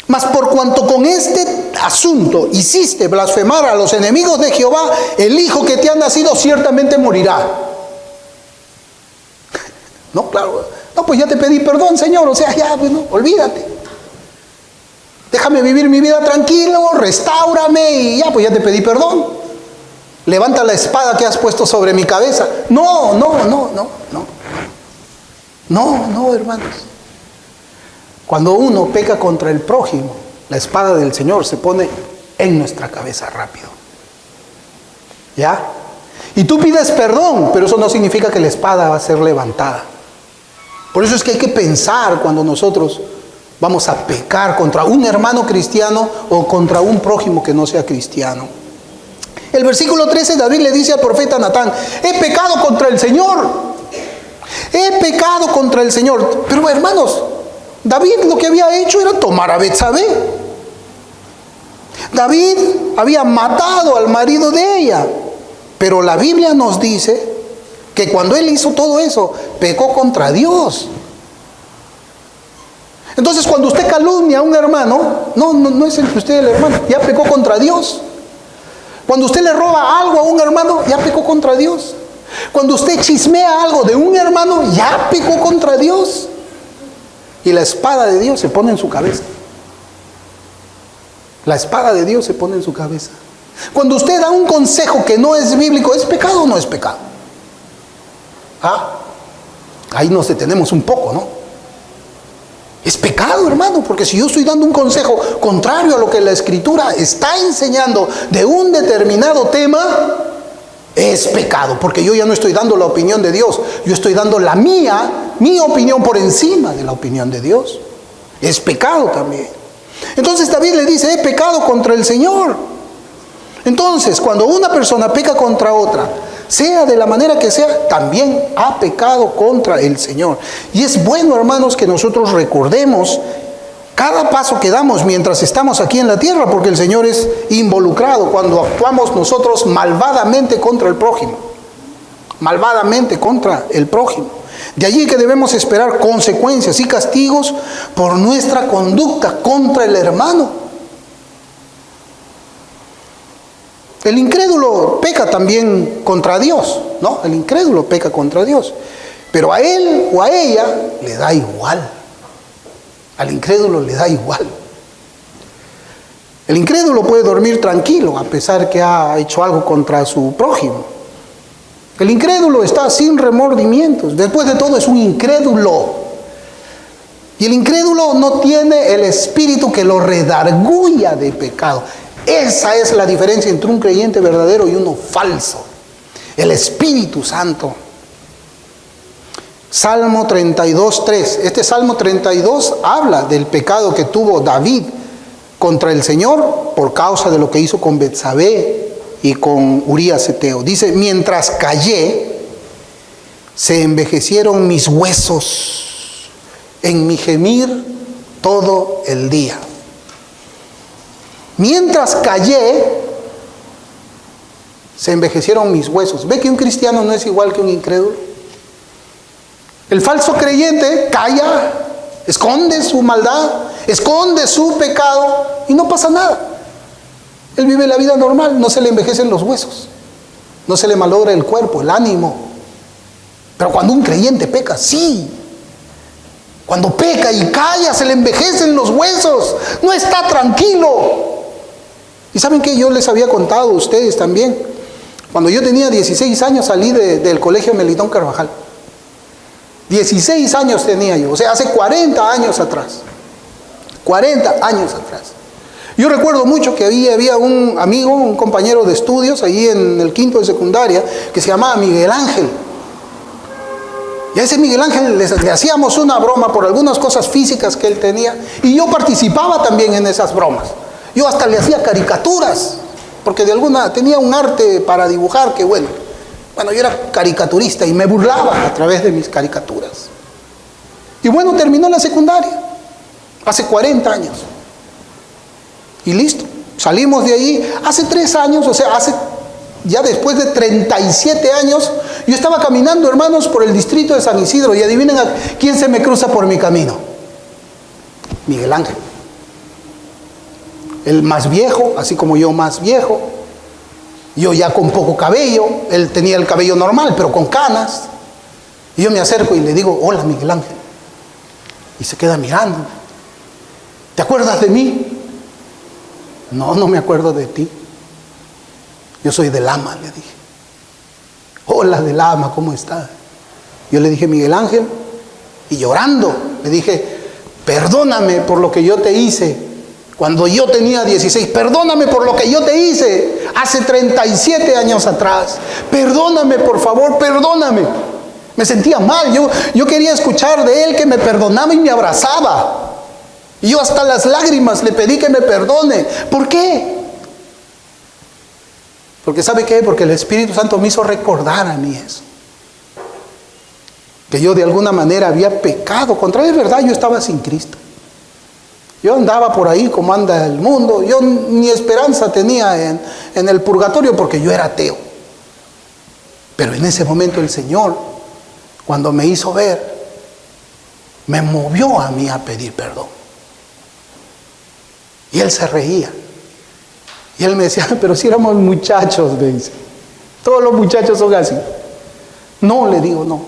Mas por cuanto con este asunto hiciste blasfemar a los enemigos de Jehová, el hijo que te ha nacido ciertamente morirá. No, claro. No, pues ya te pedí perdón, Señor. O sea, ya, pues no, olvídate. Déjame vivir mi vida tranquilo, restáurame y ya, pues ya te pedí perdón. Levanta la espada que has puesto sobre mi cabeza. No, hermanos. Cuando uno peca contra el prójimo, la espada del Señor se pone en nuestra cabeza rápido. ¿Ya? Y tú pides perdón, pero eso no significa que la espada va a ser levantada. Por eso es que hay que pensar cuando nosotros vamos a pecar contra un hermano cristiano o contra un prójimo que no sea cristiano. El versículo 13, David le dice al profeta Natán: he pecado contra el Señor. He pecado contra el Señor. Pero hermanos, David lo que había hecho era tomar a Betsabé. David había matado al marido de ella. Pero la Biblia nos dice que cuando él hizo todo eso, pecó contra Dios. Entonces, cuando usted calumnia a un hermano, no es entre usted y el hermano, ya pecó contra Dios. Cuando usted le roba algo a un hermano, ya pecó contra Dios. Cuando usted chismea algo de un hermano, ya pecó contra Dios. Y la espada de Dios se pone en su cabeza. La espada de Dios se pone en su cabeza. Cuando usted da un consejo que no es bíblico, ¿es pecado o no es pecado? Ahí nos detenemos un poco, ¿no? Es pecado, hermano, porque si yo estoy dando un consejo contrario a lo que la Escritura está enseñando de un determinado tema, es pecado, porque yo ya no estoy dando la opinión de Dios, yo estoy dando mi opinión por encima de la opinión de Dios. Es pecado también. Entonces David le dice: he pecado contra el Señor. Entonces, cuando una persona peca contra otra, sea de la manera que sea, también ha pecado contra el Señor. Y es bueno, hermanos, que nosotros recordemos cada paso que damos mientras estamos aquí en la tierra, porque el Señor es involucrado cuando actuamos nosotros malvadamente contra el prójimo. Malvadamente contra el prójimo. De allí que debemos esperar consecuencias y castigos por nuestra conducta contra el hermano. El incrédulo peca también contra Dios, ¿no? El incrédulo peca contra Dios. Pero a él o a ella le da igual. Al incrédulo le da igual. El incrédulo puede dormir tranquilo a pesar que ha hecho algo contra su prójimo. El incrédulo está sin remordimientos. Después de todo es un incrédulo. Y el incrédulo no tiene el espíritu que lo redarguya de pecado. Esa es la diferencia entre un creyente verdadero y uno falso. El Espíritu Santo. Salmo 32:3. Este Salmo 32 habla del pecado que tuvo David contra el Señor por causa de lo que hizo con Betsabé y con Urías Eteo. Dice: mientras callé, se envejecieron mis huesos en mi gemir todo el día. Mientras callé, se envejecieron mis huesos. ¿Ve que un cristiano no es igual que un incrédulo? El falso creyente calla, esconde su maldad, esconde su pecado y no pasa nada. Él vive la vida normal, no se le envejecen los huesos, no se le malogra el cuerpo, el ánimo. Pero cuando un creyente peca, sí. Cuando peca y calla, se le envejecen los huesos, no está tranquilo. ¿Y saben qué? Yo les había contado a ustedes también. Cuando yo tenía 16 años salí del colegio Melitón Carvajal. 16 años tenía yo, o sea, hace 40 años atrás. 40 años atrás. Yo recuerdo mucho que había un amigo, un compañero de estudios, ahí en el quinto de secundaria, que se llamaba Miguel Ángel. Y a ese Miguel Ángel le hacíamos una broma por algunas cosas físicas que él tenía, y yo participaba también en esas bromas. Yo hasta le hacía caricaturas, porque tenía un arte para dibujar que bueno, yo era caricaturista y me burlaba a través de mis caricaturas. Y bueno, terminó la secundaria, hace 40 años. Y listo, salimos de ahí. Hace 3 años, o sea, ya después de 37 años, yo estaba caminando, hermanos, por el distrito de San Isidro, y adivinen a quién se me cruza por mi camino. Miguel Ángel. Él más viejo, así como yo más viejo. Yo ya con poco cabello, él tenía el cabello normal, pero con canas. Y yo me acerco y le digo, hola Miguel Ángel. Y se queda mirando. ¿Te acuerdas de mí? No, no me acuerdo de ti. Yo soy del AMA, le dije. Hola del AMA, ¿cómo estás? Yo le dije, Miguel Ángel, y llorando, le dije, perdóname por lo que yo te hice cuando yo tenía 16, perdóname por lo que yo te hice hace 37 años atrás, perdóname por favor, perdóname. Me sentía mal, yo quería escuchar de él que me perdonaba y me abrazaba. Y yo hasta las lágrimas le pedí que me perdone. ¿Por qué? Porque ¿sabe qué? Porque el Espíritu Santo me hizo recordar a mí eso. Que yo de alguna manera había pecado contra él. Es verdad, yo estaba sin Cristo. Yo andaba por ahí como anda el mundo. Yo ni esperanza tenía en el purgatorio porque yo era ateo. Pero en ese momento el Señor, cuando me hizo ver, me movió a mí a pedir perdón. Y él se reía. Y él me decía, pero si éramos muchachos, me dice. Todos los muchachos son así. No, le digo, no.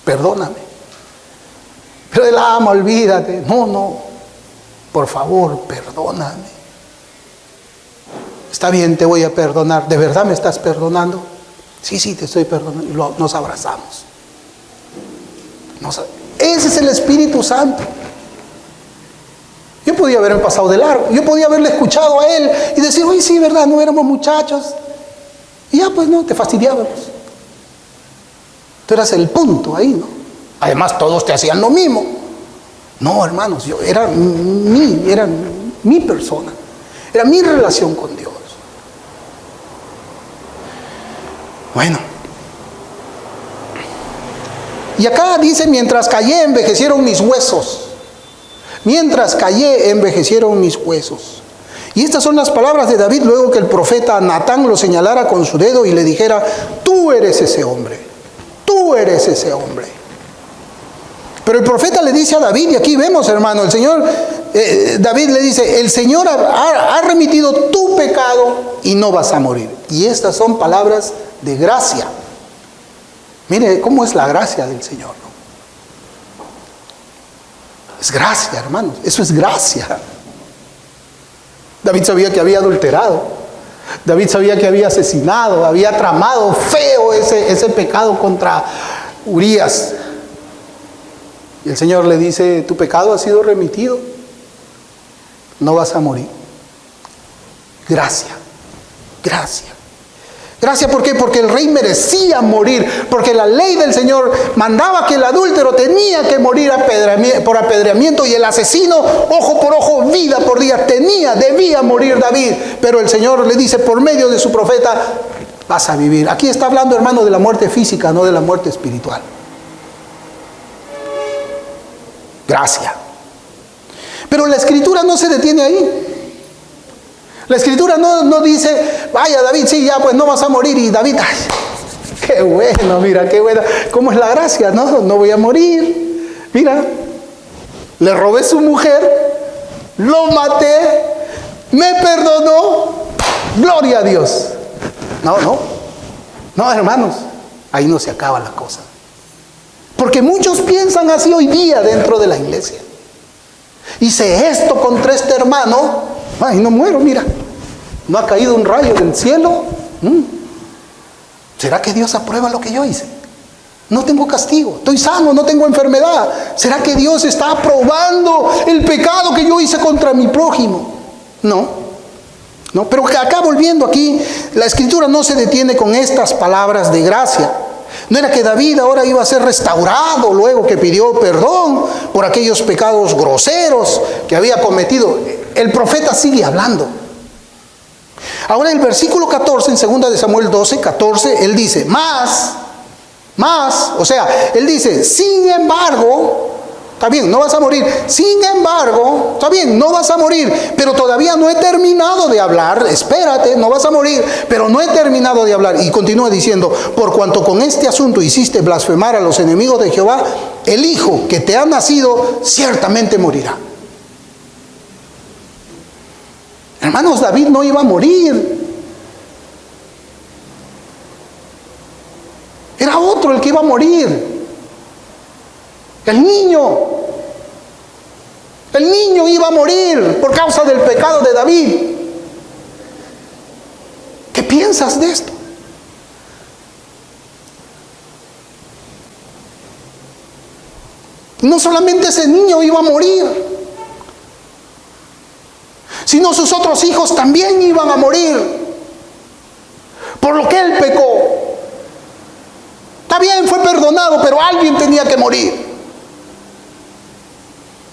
Perdóname. Pero él ama, olvídate. No. Por favor, perdóname. Está bien, te voy a perdonar. ¿De verdad me estás perdonando? Sí, te estoy perdonando. Y nos abrazamos. Ese es el Espíritu Santo. Yo podía haberme pasado de largo. Yo podía haberle escuchado a él y decir, uy, sí, verdad, no éramos muchachos. Y ya, pues no, te fastidiábamos. Tú eras el punto ahí, ¿no? Además, todos te hacían lo mismo. No, hermanos, era mi persona. Era mi relación con Dios. Bueno. Y acá dice, mientras callé, envejecieron mis huesos. Mientras callé, envejecieron mis huesos. Y estas son las palabras de David luego que el profeta Natán lo señalara con su dedo y le dijera, tú eres ese hombre. Tú eres ese hombre. Pero el profeta le dice a David, y aquí vemos, hermano, el Señor, David le dice, el Señor ha remitido tu pecado y no vas a morir. Y estas son palabras de gracia. Mire cómo es la gracia del Señor, ¿no? Es gracia, hermanos, eso es gracia. David sabía que había adulterado. David sabía que había asesinado, había tramado feo ese pecado contra Urías. Y el Señor le dice, tu pecado ha sido remitido, no vas a morir. Gracia. Gracia, ¿por qué? Porque el rey merecía morir, porque la ley del Señor mandaba que el adúltero tenía que morir por apedreamiento y el asesino, ojo por ojo, vida por día, debía morir David. Pero el Señor le dice por medio de su profeta, vas a vivir. Aquí está hablando, hermano, de la muerte física, no de la muerte espiritual. Gracia. Pero la Escritura no se detiene ahí. La Escritura no dice, vaya David, sí, ya pues no vas a morir. Y David, ay, qué bueno, mira, qué buena. ¿Cómo es la gracia? No voy a morir. Mira, le robé su mujer, lo maté, me perdonó, gloria a Dios. No, hermanos, ahí no se acaba la cosa. Porque muchos piensan así hoy día dentro de la iglesia. Hice esto contra este hermano, ay, no muero, mira. ¿No ha caído un rayo del cielo? ¿Será que Dios aprueba lo que yo hice? No tengo castigo, estoy sano, no tengo enfermedad. ¿Será que Dios está aprobando el pecado que yo hice contra mi prójimo? No, pero acá volviendo aquí, la Escritura no se detiene con estas palabras de gracia. No era que David ahora iba a ser restaurado luego que pidió perdón por aquellos pecados groseros que había cometido. El profeta sigue hablando. Ahora el versículo 14 en 2 de Samuel 12, 14, él dice, más, o sea, él dice, sin embargo, está bien, no vas a morir, sin embargo, está bien, no vas a morir, pero todavía no he terminado de hablar, espérate, no vas a morir, pero no he terminado de hablar. Y continúa diciendo, por cuanto con este asunto hiciste blasfemar a los enemigos de Jehová, el hijo que te ha nacido ciertamente morirá. Hermanos, David no iba a morir. Era otro el que iba a morir. El niño. El niño iba a morir por causa del pecado de David. ¿Qué piensas de esto? No solamente ese niño iba a morir, sino sus otros hijos también iban a morir por lo que él pecó. Está bien, fue perdonado, pero alguien tenía que morir.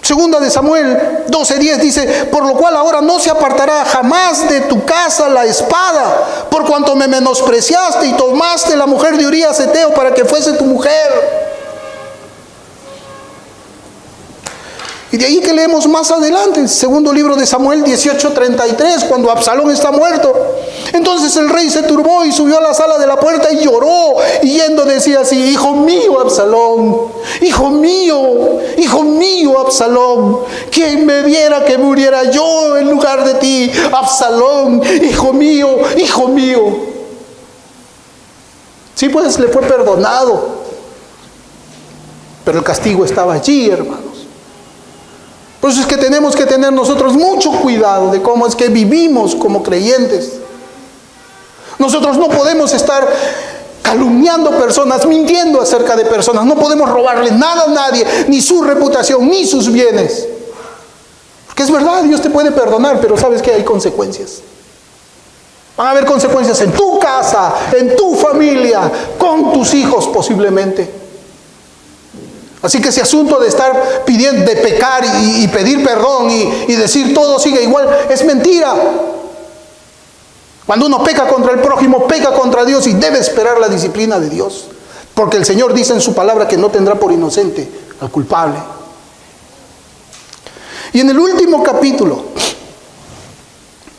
Segunda de Samuel 12:10 dice: por lo cual ahora no se apartará jamás de tu casa la espada, por cuanto me menospreciaste y tomaste la mujer de Urías Heteo para que fuese tu mujer. Y de ahí que leemos más adelante, el segundo libro de Samuel 18:33, cuando Absalón está muerto. Entonces el rey se turbó y subió a la sala de la puerta y lloró, y yendo decía así: hijo mío, Absalón, hijo mío, Absalón, quien me viera que muriera yo en lugar de ti, Absalón, hijo mío, hijo mío. Sí, pues le fue perdonado, pero el castigo estaba allí, hermanos. Por eso es que tenemos que tener nosotros mucho cuidado de cómo es que vivimos como creyentes. Nosotros no podemos estar calumniando personas, mintiendo acerca de personas. No podemos robarle nada a nadie, ni su reputación, ni sus bienes. Porque es verdad, Dios te puede perdonar, pero sabes que hay consecuencias. Van a haber consecuencias en tu casa, en tu familia, con tus hijos posiblemente. Así que ese asunto de estar pidiendo, de pecar y pedir perdón y decir todo sigue igual, es mentira. Cuando uno peca contra el prójimo, peca contra Dios y debe esperar la disciplina de Dios. Porque el Señor dice en su palabra que no tendrá por inocente al culpable. Y en el último capítulo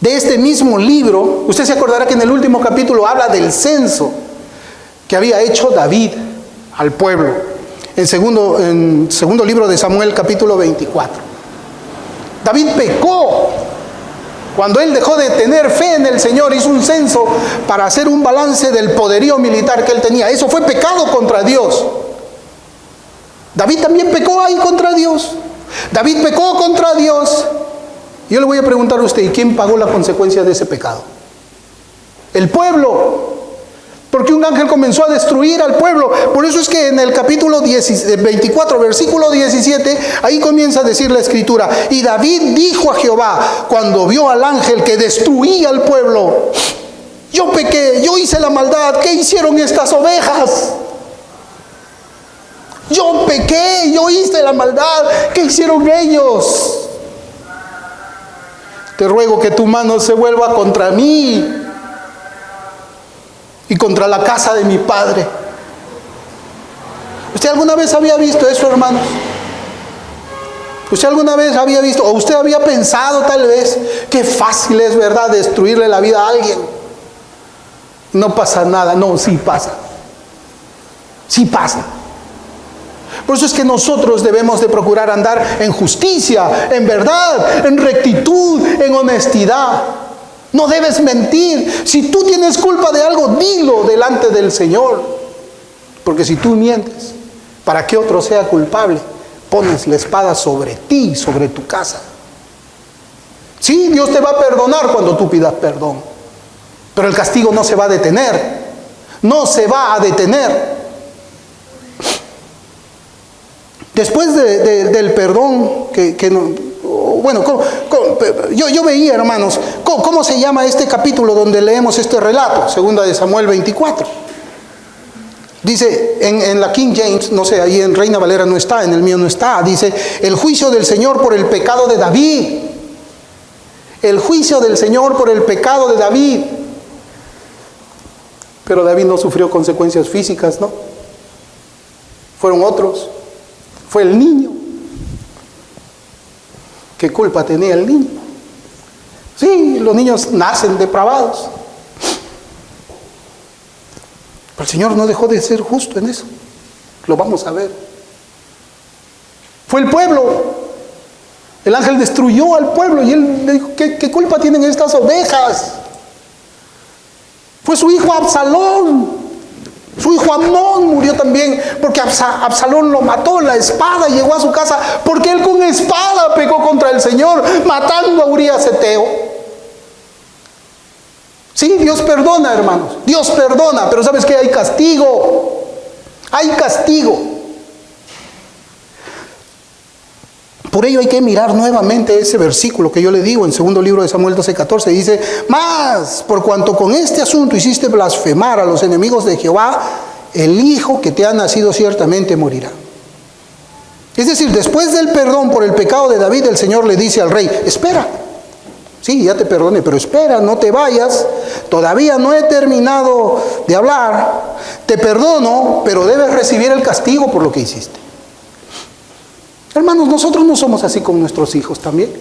de este mismo libro, usted se acordará que en el último capítulo habla del censo que había hecho David al pueblo. En segundo libro de Samuel, capítulo 24. David pecó cuando él dejó de tener fe en el Señor. Hizo un censo para hacer un balance del poderío militar que él tenía. Eso fue pecado contra Dios. David también pecó ahí contra Dios. David pecó contra Dios. Yo le voy a preguntar a usted: ¿y quién pagó la consecuencia de ese pecado? El pueblo. Porque un ángel comenzó a destruir al pueblo. Por eso es que en el capítulo 24, versículo 17, ahí comienza a decir la escritura: y David dijo a Jehová, cuando vio al ángel que destruía al pueblo: yo pequé, yo hice la maldad, ¿qué hicieron estas ovejas? Yo pequé, yo hice la maldad, ¿qué hicieron ellos? Te ruego que tu mano se vuelva contra mí y contra la casa de mi padre. ¿Usted alguna vez había visto eso, hermanos? ¿Usted alguna vez había visto, o usted había pensado tal vez, qué fácil es, verdad, destruirle la vida a alguien? No pasa nada. No, sí pasa. Sí pasa. Por eso es que nosotros debemos de procurar andar en justicia, en verdad, en rectitud, en honestidad. No debes mentir. Si tú tienes culpa de algo, dilo delante del Señor. Porque si tú mientes para que otro sea culpable, pones la espada sobre ti, sobre tu casa. Sí, Dios te va a perdonar cuando tú pidas perdón, pero el castigo no se va a detener. No se va a detener. Después del perdón yo veía, hermanos, ¿cómo se llama este capítulo donde leemos este relato? Segunda de Samuel 24. Dice en la King James, no sé, ahí en Reina Valera no está, en el mío no está. Dice: el juicio del Señor por el pecado de David. El juicio del Señor por el pecado de David. Pero David no sufrió consecuencias físicas, ¿no? Fueron otros. Fue el niño. ¿Qué culpa tenía el niño? Sí, los niños nacen depravados. Pero el Señor no dejó de ser justo en eso. Lo vamos a ver. Fue el pueblo El ángel destruyó al pueblo y él le dijo, ¿qué culpa tienen estas ovejas? Fue su hijo Absalón. Su hijo Amnón murió también porque Absalón lo mató en la espada, llegó a su casa porque él con espada pecó contra el Señor, matando a Urías Eteo. Sí, Dios perdona, hermanos, Dios perdona, pero ¿sabes qué? Hay castigo, hay castigo. Por ello hay que mirar nuevamente ese versículo que yo le digo en segundo libro de Samuel 12:14. Dice, mas por cuanto con este asunto hiciste blasfemar a los enemigos de Jehová, el hijo que te ha nacido ciertamente morirá. Es decir, después del perdón por el pecado de David, el Señor le dice al rey, espera. Sí, ya te perdoné, pero espera, no te vayas. Todavía no he terminado de hablar. Te perdono, pero debes recibir el castigo por lo que hiciste. Hermanos, nosotros no somos así con nuestros hijos también.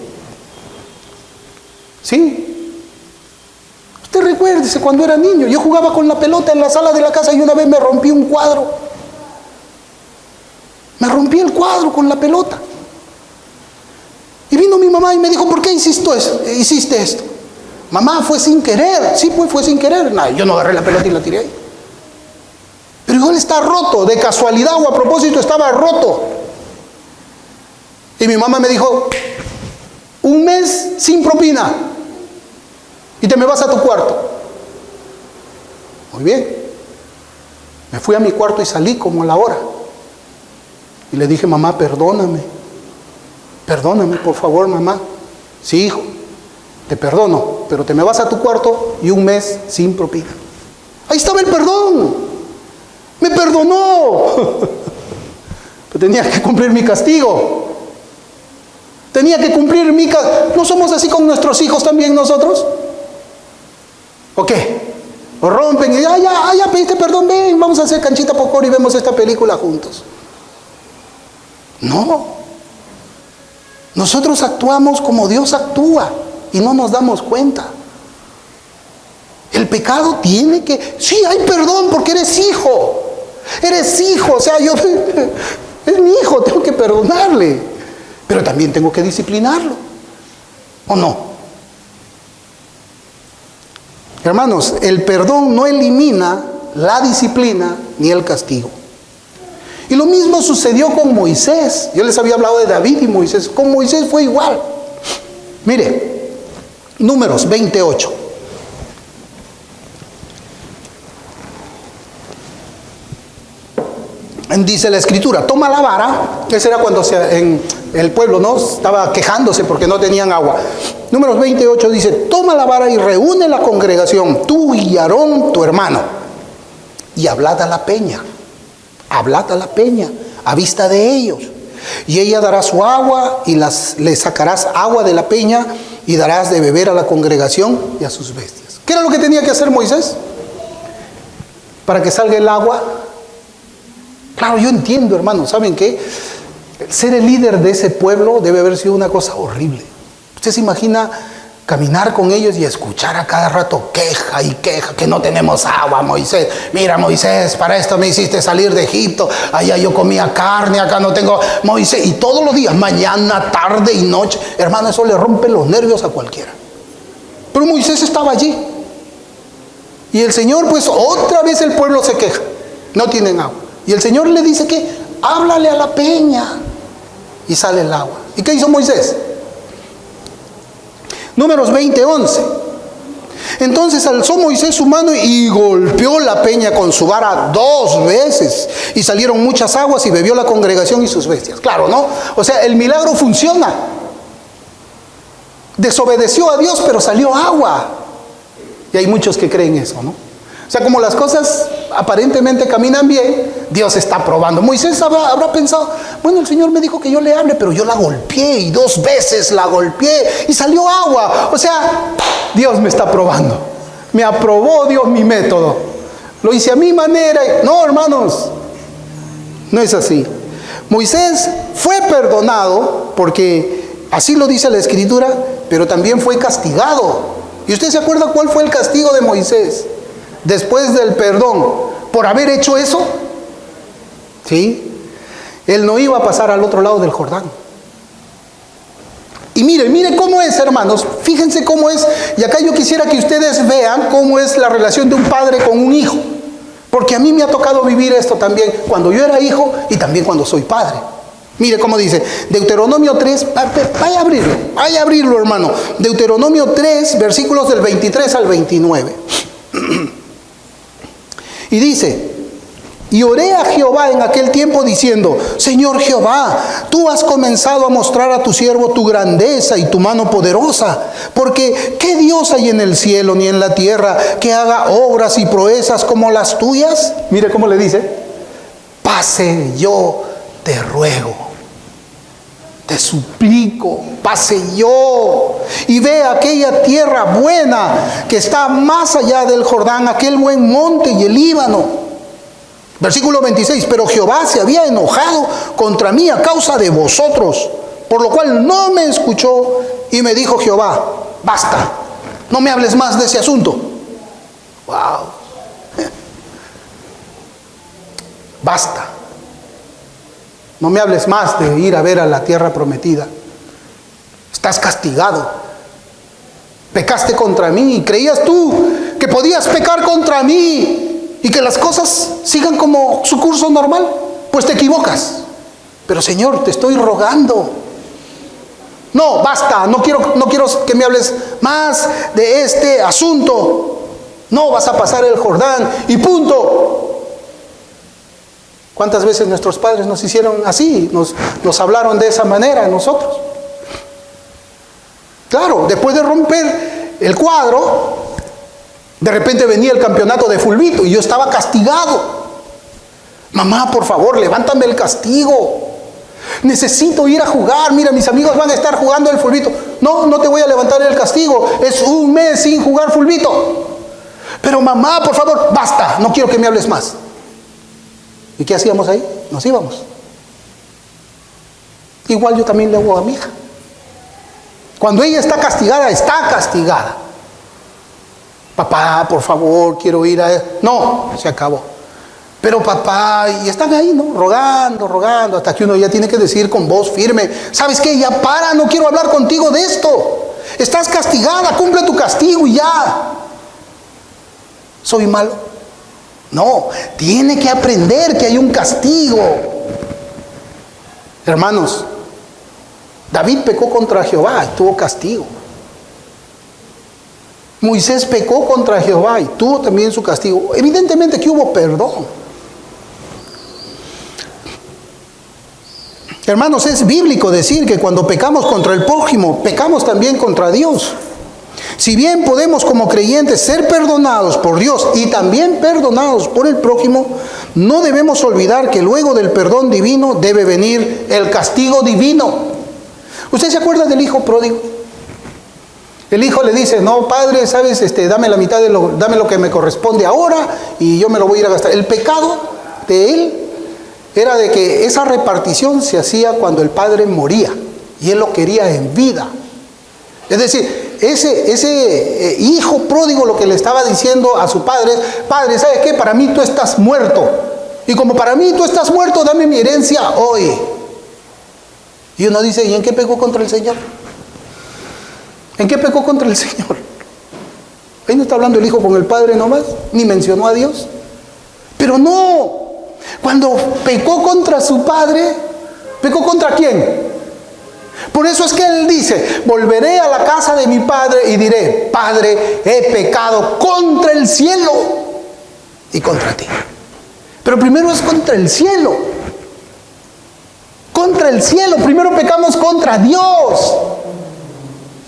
¿Sí? Usted recuérdese cuando era niño, yo jugaba con la pelota en la sala de la casa y una vez me rompí un cuadro. Me rompí el cuadro con la pelota. Y vino mi mamá y me dijo, ¿por qué hiciste esto? Mamá, fue sin querer. Sí, pues fue sin querer. No, yo no agarré la pelota y la tiré ahí. Pero igual está roto, de casualidad o a propósito estaba roto. Y mi mamá me dijo, un mes sin propina y te me vas a tu cuarto. Muy bien. Me fui a mi cuarto y salí como a la hora. Y le dije, mamá, perdóname. Perdóname, por favor, mamá. Sí, hijo, te perdono, pero te me vas a tu cuarto y un mes sin propina. Ahí estaba el perdón. Me perdonó. Pero tenía que cumplir mi castigo. Tenía que cumplir mi castigo. ¿No somos así con nuestros hijos también nosotros? ¿O qué? O rompen y ya pediste perdón, ven, vamos a hacer canchita popcorn y vemos esta película juntos. No. Nosotros actuamos como Dios actúa y no nos damos cuenta. El pecado tiene que... Sí, hay perdón porque eres hijo. Eres hijo, o sea, es mi hijo, tengo que perdonarle. Pero también tengo que disciplinarlo. ¿O no? Hermanos, el perdón no elimina la disciplina ni el castigo. Y lo mismo sucedió con Moisés. Yo les había hablado de David y Moisés. Con Moisés fue igual. Mire, Números 28. Dice la escritura, toma la vara. Ese era cuando en el pueblo no estaba quejándose porque no tenían agua. Números 28 dice, toma la vara y reúne la congregación, tú y Aarón, tu hermano, y hablad a la peña. Hablad a la peña a vista de ellos. Y ella dará su agua y le sacarás agua de la peña y darás de beber a la congregación y a sus bestias. ¿Qué era lo que tenía que hacer Moisés? Para que salga el agua. Claro, yo entiendo, hermanos, ¿saben qué? Ser el líder de ese pueblo debe haber sido una cosa horrible. Usted se imagina caminar con ellos y escuchar a cada rato queja y queja, que no tenemos agua, Moisés. Mira, Moisés, para esto me hiciste salir de Egipto. Allá yo comía carne, acá no tengo. Moisés, y todos los días, mañana, tarde y noche. Hermano, eso le rompe los nervios a cualquiera. Pero Moisés estaba allí. Y el Señor, pues otra vez el pueblo se queja. No tienen agua. Y el Señor le dice que háblale a la peña. Y sale el agua. ¿Y qué hizo Moisés? Números 20:11. Entonces alzó Moisés su mano y golpeó la peña con su vara 2 veces. Y salieron muchas aguas y bebió la congregación y sus bestias. Claro, ¿no? O sea, el milagro funciona. Desobedeció a Dios, pero salió agua. Y hay muchos que creen eso, ¿no? O sea, como las cosas aparentemente caminan bien, Dios está probando. Moisés habrá pensado, bueno, el Señor me dijo que yo le hable, pero yo la golpeé y 2 veces la golpeé y salió agua. O sea, Dios me está probando. Me aprobó Dios mi método. Lo hice a mi manera. No, hermanos, no es así. Moisés fue perdonado porque así lo dice la Escritura, pero también fue castigado. ¿Y usted se acuerda cuál fue el castigo de Moisés? Después del perdón, por haber hecho eso, ¿sí? Él no iba a pasar al otro lado del Jordán. Y mire cómo es, hermanos, fíjense cómo es. Y acá yo quisiera que ustedes vean cómo es la relación de un padre con un hijo. Porque a mí me ha tocado vivir esto también cuando yo era hijo y también cuando soy padre. Mire cómo dice, Deuteronomio 3, vaya a abrirlo, hermano. Deuteronomio 3, versículos del 23 al 29. Y dice, y oré a Jehová en aquel tiempo diciendo, Señor Jehová, tú has comenzado a mostrar a tu siervo tu grandeza y tu mano poderosa, porque ¿qué Dios hay en el cielo ni en la tierra que haga obras y proezas como las tuyas? Mire cómo le dice, pase yo, te ruego, te suplico, pase yo y ve aquella tierra buena que está más allá del Jordán, aquel buen monte y el Líbano. Versículo 26, pero Jehová se había enojado contra mí a causa de vosotros, por lo cual no me escuchó y me dijo Jehová, basta, no me hables más de ese asunto. Wow. Basta. No me hables más de ir a ver a la tierra prometida. Estás castigado. Pecaste contra mí. ¿Creías tú que podías pecar contra mí y que las cosas sigan como su curso normal? Pues te equivocas. Pero Señor, te estoy rogando. No, basta. No quiero que me hables más de este asunto. No vas a pasar el Jordán y punto. ¿Cuántas veces nuestros padres nos hicieron así? Nos hablaron de esa manera a nosotros. Claro, después de romper el cuadro, de repente venía el campeonato de fulbito y yo estaba castigado. Mamá, por favor, levántame el castigo. Necesito ir a jugar. Mira, mis amigos van a estar jugando el fulbito. No te voy a levantar el castigo. Es un mes sin jugar fulbito. Pero mamá, por favor, basta. No quiero que me hables más. ¿Y qué hacíamos ahí? Nos íbamos. Igual yo también le hago a mi hija. Cuando ella está castigada, está castigada. Papá, por favor, quiero ir a... No, se acabó. Pero papá, y están ahí, ¿no? Rogando, hasta que uno ya tiene que decir con voz firme, ¿sabes qué? Ya para, no quiero hablar contigo de esto. Estás castigada, cumple tu castigo y ya. ¿Soy malo? No, tiene que aprender que hay un castigo. Hermanos, David pecó contra Jehová y tuvo castigo. Moisés pecó contra Jehová y tuvo también su castigo. Evidentemente que hubo perdón. Hermanos, es bíblico decir que cuando pecamos contra el prójimo, pecamos también contra Dios. Si bien podemos como creyentes ser perdonados por Dios y también perdonados por el prójimo, no debemos olvidar que luego del perdón divino debe venir el castigo divino. ¿Usted se acuerda del hijo pródigo? El hijo le dice, no, padre, sabes, dame la mitad dame lo que me corresponde ahora y yo me lo voy a ir a gastar. El pecado de él era de que esa repartición se hacía cuando el padre moría y él lo quería en vida. Es decir, ese hijo pródigo lo que le estaba diciendo a su padre es, padre, ¿sabes qué? Para mí tú estás muerto. Y como para mí tú estás muerto, dame mi herencia hoy. Y uno dice, ¿y en qué pecó contra el Señor? ¿En qué pecó contra el Señor? Ahí no está hablando el hijo con el padre nomás, ni mencionó a Dios. Pero no, cuando pecó contra su padre, ¿pecó contra quién? Por eso es que él dice, volveré a la casa de mi padre y diré, Padre, he pecado contra el cielo y contra ti. Pero primero es contra el cielo. Contra el cielo. Primero pecamos contra Dios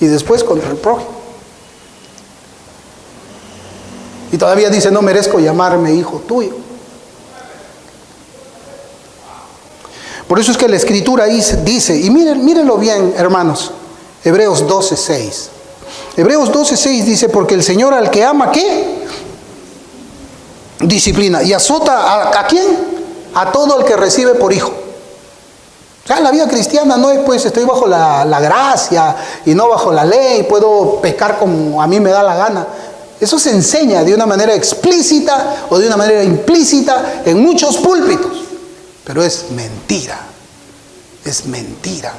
y después contra el prójimo. Y todavía dice, no merezco llamarme hijo tuyo. Por eso es que la Escritura dice, y mírenlo bien, hermanos, Hebreos 12:6. Hebreos 12:6 dice, porque el Señor al que ama, ¿qué? Disciplina. ¿Y azota a quién? A todo el que recibe por hijo. O sea, la vida cristiana no es, pues, estoy bajo la gracia y no bajo la ley, puedo pecar como a mí me da la gana. Eso se enseña de una manera explícita o de una manera implícita en muchos púlpitos. Pero es mentira. Es mentira.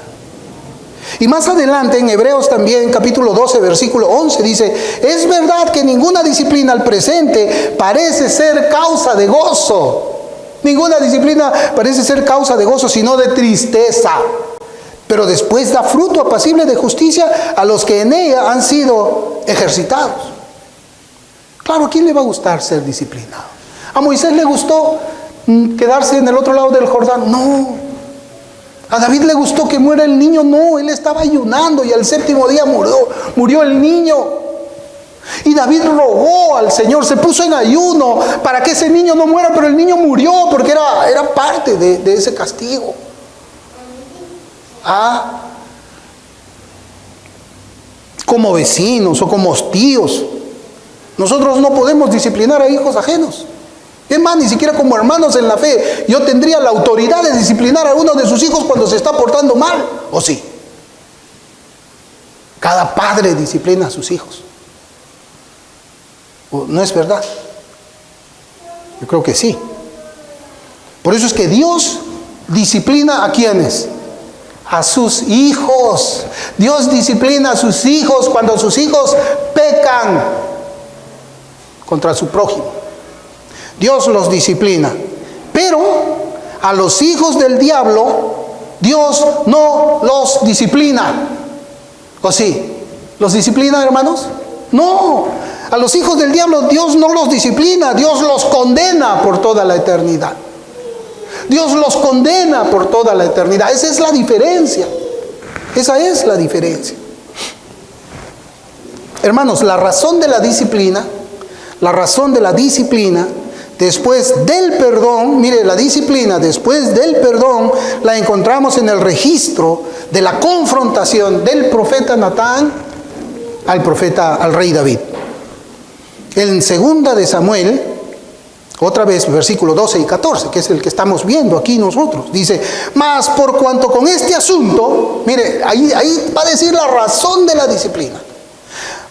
Y más adelante en Hebreos también, capítulo 12, versículo 11, dice: es verdad que ninguna disciplina al presente parece ser causa de gozo. Ninguna disciplina parece ser causa de gozo, sino de tristeza. Pero después da fruto apacible de justicia a los que en ella han sido ejercitados. Claro, ¿a quién le va a gustar ser disciplinado? ¿A Moisés le gustó quedarse en el otro lado del Jordán? No. ¿A David le gustó que muera el niño? No, él estaba ayunando y al séptimo día murió el niño. Y David rogó al Señor, se puso en ayuno para que ese niño no muera, pero el niño murió porque era parte de ese castigo. Como vecinos o como tíos, nosotros no podemos disciplinar a hijos ajenos. Es más, ni siquiera como hermanos en la fe, yo tendría la autoridad de disciplinar a uno de sus hijos cuando se está portando mal, ¿o sí? Cada padre disciplina a sus hijos. ¿No es verdad? Yo creo que sí. Por eso es que Dios disciplina a ¿quiénes? A sus hijos. Dios disciplina a sus hijos cuando sus hijos pecan contra su prójimo. Dios los disciplina. Pero a los hijos del diablo, Dios no los disciplina. ¿O sí? ¿Los disciplina, hermanos? No. A los hijos del diablo Dios no los disciplina. Dios los condena por toda la eternidad. Dios los condena por toda la eternidad. Esa es la diferencia. Esa es la diferencia. Hermanos, la razón de la disciplina, después del perdón, mire, la disciplina después del perdón la encontramos en el registro de la confrontación del profeta Natán al rey David. En 2 de Samuel, otra vez, versículo 12 y 14, que es el que estamos viendo aquí nosotros, dice: mas por cuanto con este asunto, mire, ahí va a decir la razón de la disciplina.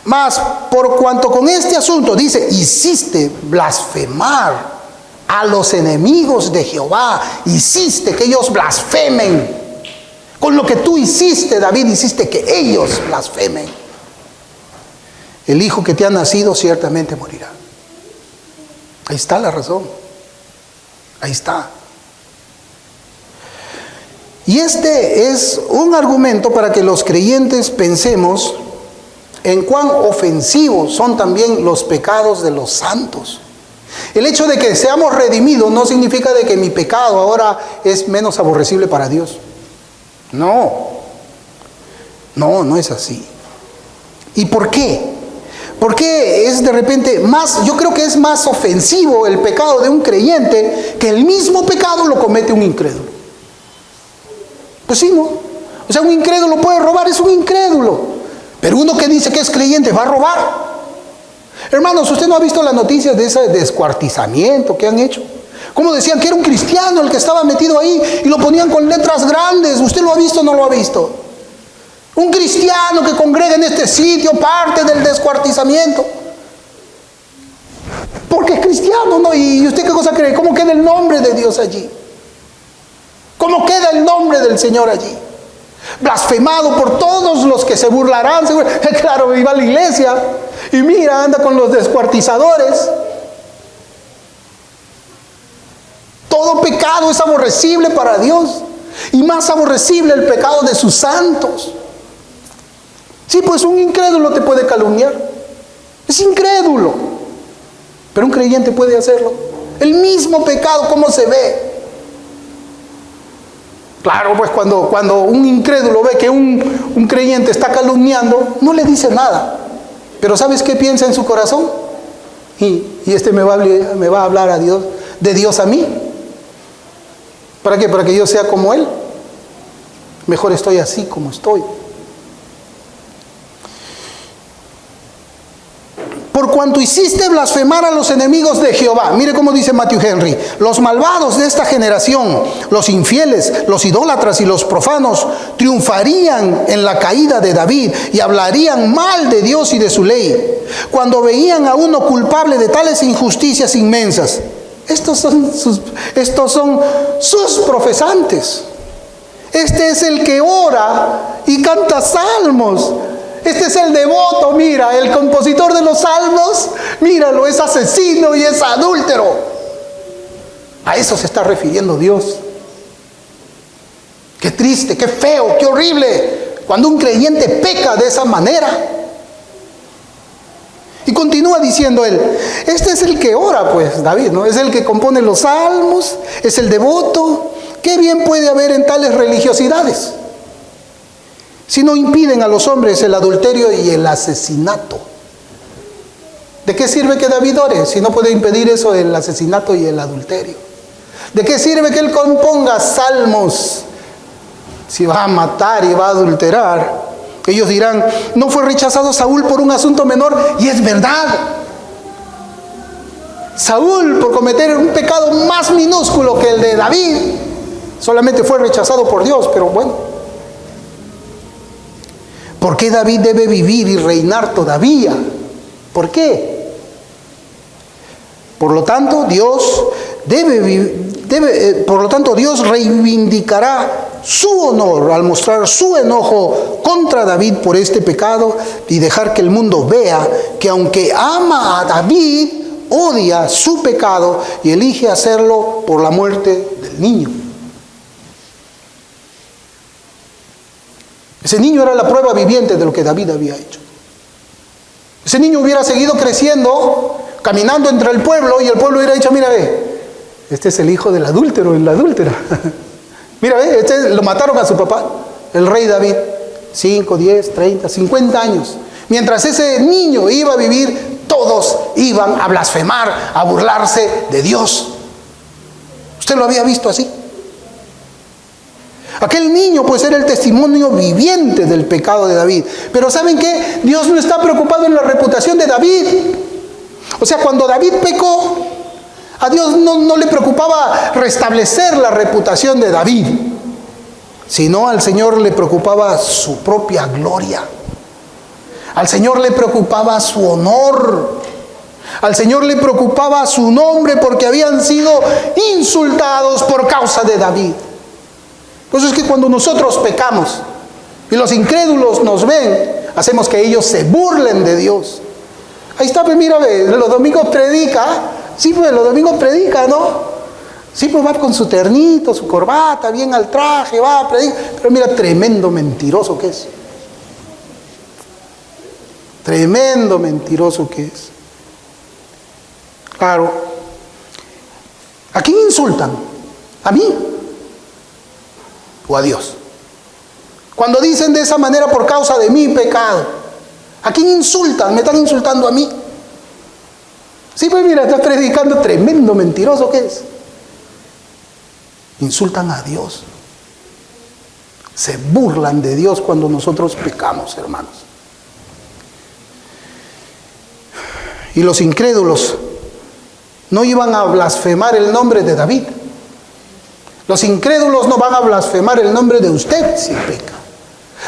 Mas por cuanto con este asunto, dice, hiciste blasfemar a los enemigos de Jehová, hiciste que ellos blasfemen. Con lo que tú hiciste, David, hiciste que ellos blasfemen. El hijo que te ha nacido ciertamente morirá. Ahí está la razón. Ahí está. Y este es un argumento para que los creyentes pensemos en cuán ofensivos son también los pecados de los santos. El hecho de que seamos redimidos no significa de que mi pecado ahora es menos aborrecible para Dios. No es así. ¿Y por qué? ¿Por qué es de repente más? Yo creo que es más ofensivo el pecado de un creyente que el mismo pecado lo comete un incrédulo. Pues sí, ¿no? O sea, un incrédulo puede robar, es un incrédulo. Pero uno que dice que es creyente va a robar. Hermanos, ¿usted no ha visto las noticias de ese descuartizamiento que han hecho? Como decían que era un cristiano el que estaba metido ahí y lo ponían con letras grandes. ¿Usted lo ha visto o no lo ha visto? Un cristiano que congrega en este sitio, parte del descuartizamiento. Porque es cristiano, ¿no? ¿Y usted qué cosa cree? ¿Cómo queda el nombre de Dios allí? ¿Cómo queda el nombre del Señor allí? Blasfemado por todos los que se burlarán. Claro, iba a la iglesia y mira, anda con los descuartizadores. Todo pecado es aborrecible para Dios, y más aborrecible el pecado de sus santos. Sí, pues un incrédulo te puede calumniar, es incrédulo, pero un creyente puede hacerlo. El mismo pecado, ¿cómo se ve? Claro, pues cuando un incrédulo ve que un creyente está calumniando, no le dice nada. Pero ¿sabes qué piensa en su corazón? Y este me va a hablar de Dios a mí. ¿Para qué? Para que yo sea como Él. Mejor estoy así como estoy. Por cuanto hiciste blasfemar a los enemigos de Jehová. Mire cómo dice Matthew Henry: los malvados de esta generación, los infieles, los idólatras y los profanos, triunfarían en la caída de David y hablarían mal de Dios y de su ley, cuando veían a uno culpable de tales injusticias inmensas. Estos son sus profesantes. Este es el que ora y canta salmos. Este es el devoto, mira, el compositor de los salmos, míralo, es asesino y es adúltero. A eso se está refiriendo Dios. Qué triste, qué feo, qué horrible cuando un creyente peca de esa manera. Y continúa diciendo él, este es el que ora, pues, David, ¿no? Es el que compone los salmos, es el devoto. ¿Qué bien puede haber en tales religiosidades si no impiden a los hombres el adulterio y el asesinato? ¿De qué sirve que David ore si no puede impedir eso, el asesinato y el adulterio? ¿De qué sirve que él componga salmos si va a matar y va a adulterar? Ellos dirán, ¿no fue rechazado Saúl por un asunto menor? Y es verdad. Saúl, por cometer un pecado más minúsculo que el de David, solamente fue rechazado por Dios, pero bueno. ¿Por qué David debe vivir y reinar todavía? ¿Por qué? Por lo tanto, Dios Dios reivindicará su honor al mostrar su enojo contra David por este pecado y dejar que el mundo vea que aunque ama a David, odia su pecado y elige hacerlo por la muerte del niño. Ese niño era la prueba viviente de lo que David había hecho. Ese niño hubiera seguido creciendo, caminando entre el pueblo, y el pueblo hubiera dicho, mira, ve, este es el hijo del adúltero y la adúltera. Mira, ve, lo mataron a su papá, el rey David, 5, 10, 30, 50 años. Mientras ese niño iba a vivir, todos iban a blasfemar, a burlarse de Dios. ¿Usted lo había visto así? Aquel niño pues era el testimonio viviente del pecado de David. Pero ¿saben qué? Dios no está preocupado en la reputación de David. O sea, cuando David pecó, a Dios no le preocupaba restablecer la reputación de David, sino al Señor le preocupaba su propia gloria. Al Señor le preocupaba su honor. Al Señor le preocupaba su nombre, porque habían sido insultados por causa de David. Por eso es que cuando nosotros pecamos y los incrédulos nos ven, hacemos que ellos se burlen de Dios. Ahí está, pues mira, los domingos predica. Sí, pues los domingos predica, ¿no? Sí, pues va con su ternito, su corbata, bien al traje, va a predicar. Pero mira, tremendo mentiroso que es. Tremendo mentiroso que es. Claro. ¿A quién insultan? ¿A mí? ¿O a Dios? Cuando dicen de esa manera por causa de mi pecado, ¿a quién insultan? ¿Me están insultando a mí? Sí, pues mira, estás predicando, tremendo mentiroso que es. Insultan a Dios. Se burlan de Dios cuando nosotros pecamos, hermanos. Y los incrédulos no iban a blasfemar el nombre de David. Los incrédulos no van a blasfemar el nombre de usted si peca.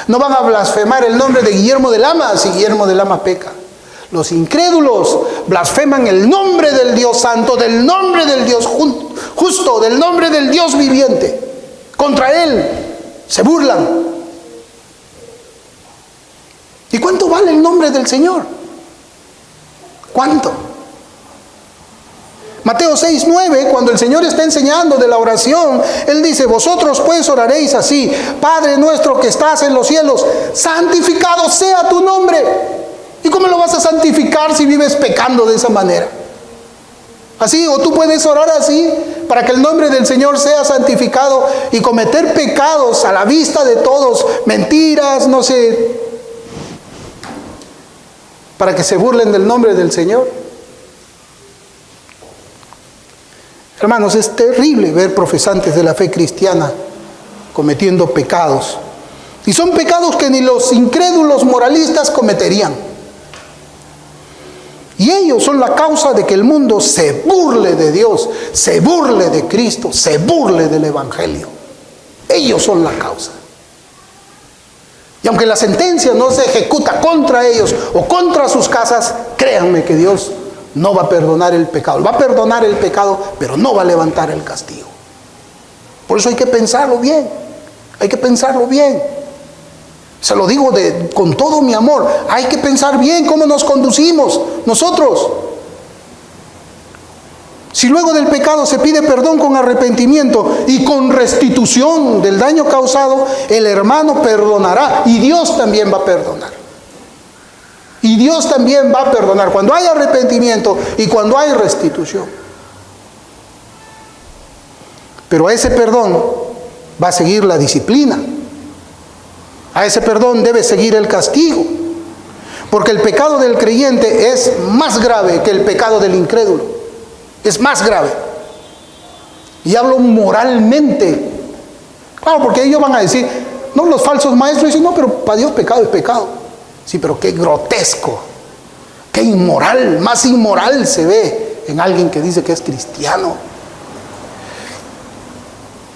No van a blasfemar el nombre de Guillermo de Lama si Guillermo de Lama peca. Los incrédulos blasfeman el nombre del Dios santo, del nombre del Dios justo, del nombre del Dios viviente. Contra Él se burlan. ¿Y cuánto vale el nombre del Señor? ¿Cuánto? Mateo 6:9, cuando el Señor está enseñando de la oración, Él dice, vosotros pues oraréis así: Padre nuestro que estás en los cielos, santificado sea tu nombre. ¿Y cómo lo vas a santificar si vives pecando de esa manera? Así, o tú puedes orar así para que el nombre del Señor sea santificado y cometer pecados a la vista de todos, mentiras, no sé, para que se burlen del nombre del Señor. Hermanos, es terrible ver profesantes de la fe cristiana cometiendo pecados. Y son pecados que ni los incrédulos moralistas cometerían. Y ellos son la causa de que el mundo se burle de Dios, se burle de Cristo, se burle del Evangelio. Ellos son la causa. Y aunque la sentencia no se ejecuta contra ellos o contra sus casas, créanme que Dios no va a perdonar el pecado. Va a perdonar el pecado, pero no va a levantar el castigo. Por eso hay que pensarlo bien. Hay que pensarlo bien. Se lo digo con todo mi amor. Hay que pensar bien cómo nos conducimos nosotros. Si luego del pecado se pide perdón con arrepentimiento y con restitución del daño causado, el hermano perdonará y Dios también va a perdonar. Y Dios también va a perdonar cuando hay arrepentimiento y cuando hay restitución. Pero a ese perdón va a seguir la disciplina. A ese perdón debe seguir el castigo. Porque el pecado del creyente es más grave que el pecado del incrédulo. Es más grave. Y hablo moralmente. Claro, porque ellos van a decir, no, los falsos maestros dicen, no, pero para Dios pecado es pecado. Sí, pero qué grotesco, qué inmoral, más inmoral se ve en alguien que dice que es cristiano.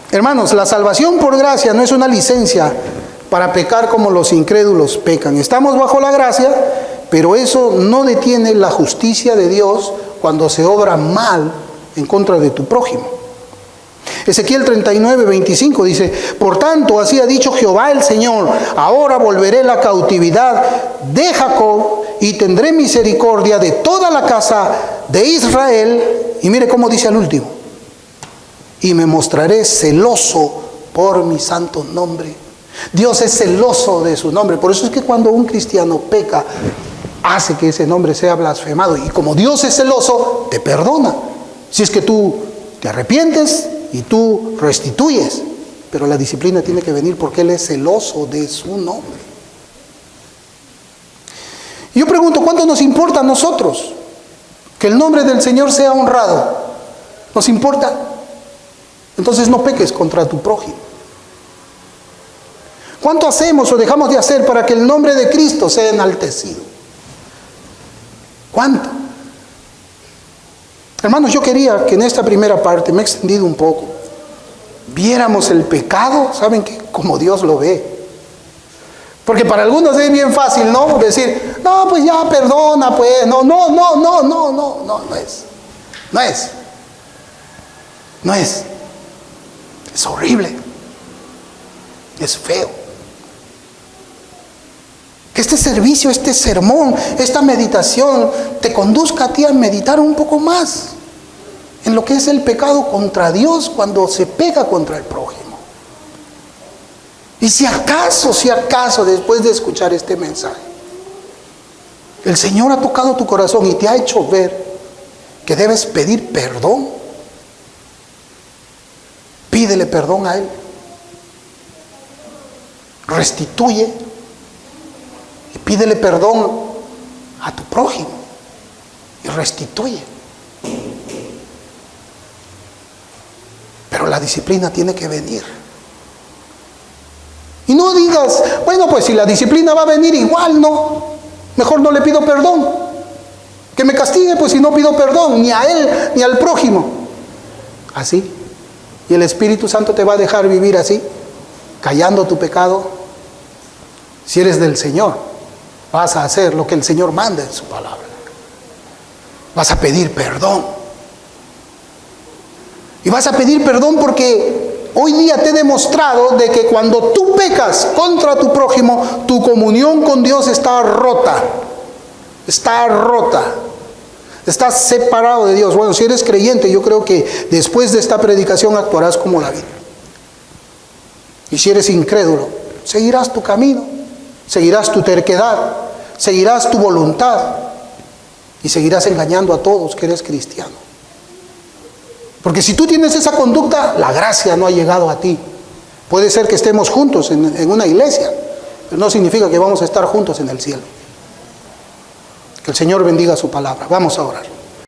Hermanos, la salvación por gracia no es una licencia para pecar como los incrédulos pecan. Estamos bajo la gracia, pero eso no detiene la justicia de Dios cuando se obra mal en contra de tu prójimo. Ezequiel 39:25 dice, por tanto, así ha dicho Jehová el Señor, ahora volveré la cautividad de Jacob y tendré misericordia de toda la casa de Israel. Y mire cómo dice al último, y me mostraré celoso por mi santo nombre. Dios es celoso de su nombre. Por eso es que cuando un cristiano peca, hace que ese nombre sea blasfemado. Y como Dios es celoso, te perdona. Si es que tú te arrepientes y tú restituyes. Pero la disciplina tiene que venir porque Él es celoso de su nombre. Yo pregunto, ¿cuánto nos importa a nosotros que el nombre del Señor sea honrado? ¿Nos importa? Entonces no peques contra tu prójimo. ¿Cuánto hacemos o dejamos de hacer para que el nombre de Cristo sea enaltecido? ¿Cuánto? Hermanos, yo quería que en esta primera parte, me he extendido un poco, viéramos el pecado, ¿saben qué? Como Dios lo ve. Porque para algunos es bien fácil, ¿no? Decir, no, pues ya, perdona, pues, no es. No es. No es. Es horrible. Es feo. Que este servicio, este sermón, esta meditación te conduzca a ti a meditar un poco más en lo que es el pecado contra Dios cuando se pega contra el prójimo. Y si acaso, después de escuchar este mensaje, el Señor ha tocado tu corazón y te ha hecho ver que debes pedir perdón, pídele perdón a Él. Restituye y pídele perdón a tu prójimo y restituye. Pero la disciplina tiene que venir. Y no digas, bueno, pues si la disciplina va a venir igual, no. Mejor no le pido perdón. Que me castigue, pues si no pido perdón, ni a él, ni al prójimo. Así. Y el Espíritu Santo te va a dejar vivir así, callando tu pecado. Si eres del Señor, vas a hacer lo que el Señor manda en su palabra. Vas a pedir perdón. Y vas a pedir perdón porque hoy día te he demostrado de que cuando tú pecas contra tu prójimo, tu comunión con Dios está rota. Está rota. Estás separado de Dios. Bueno, si eres creyente, yo creo que después de esta predicación actuarás como David. Y si eres incrédulo, seguirás tu camino, seguirás tu terquedad, seguirás tu voluntad y seguirás engañando a todos que eres cristiano. Porque si tú tienes esa conducta, la gracia no ha llegado a ti. Puede ser que estemos juntos en una iglesia, pero no significa que vamos a estar juntos en el cielo. Que el Señor bendiga su palabra. Vamos a orar.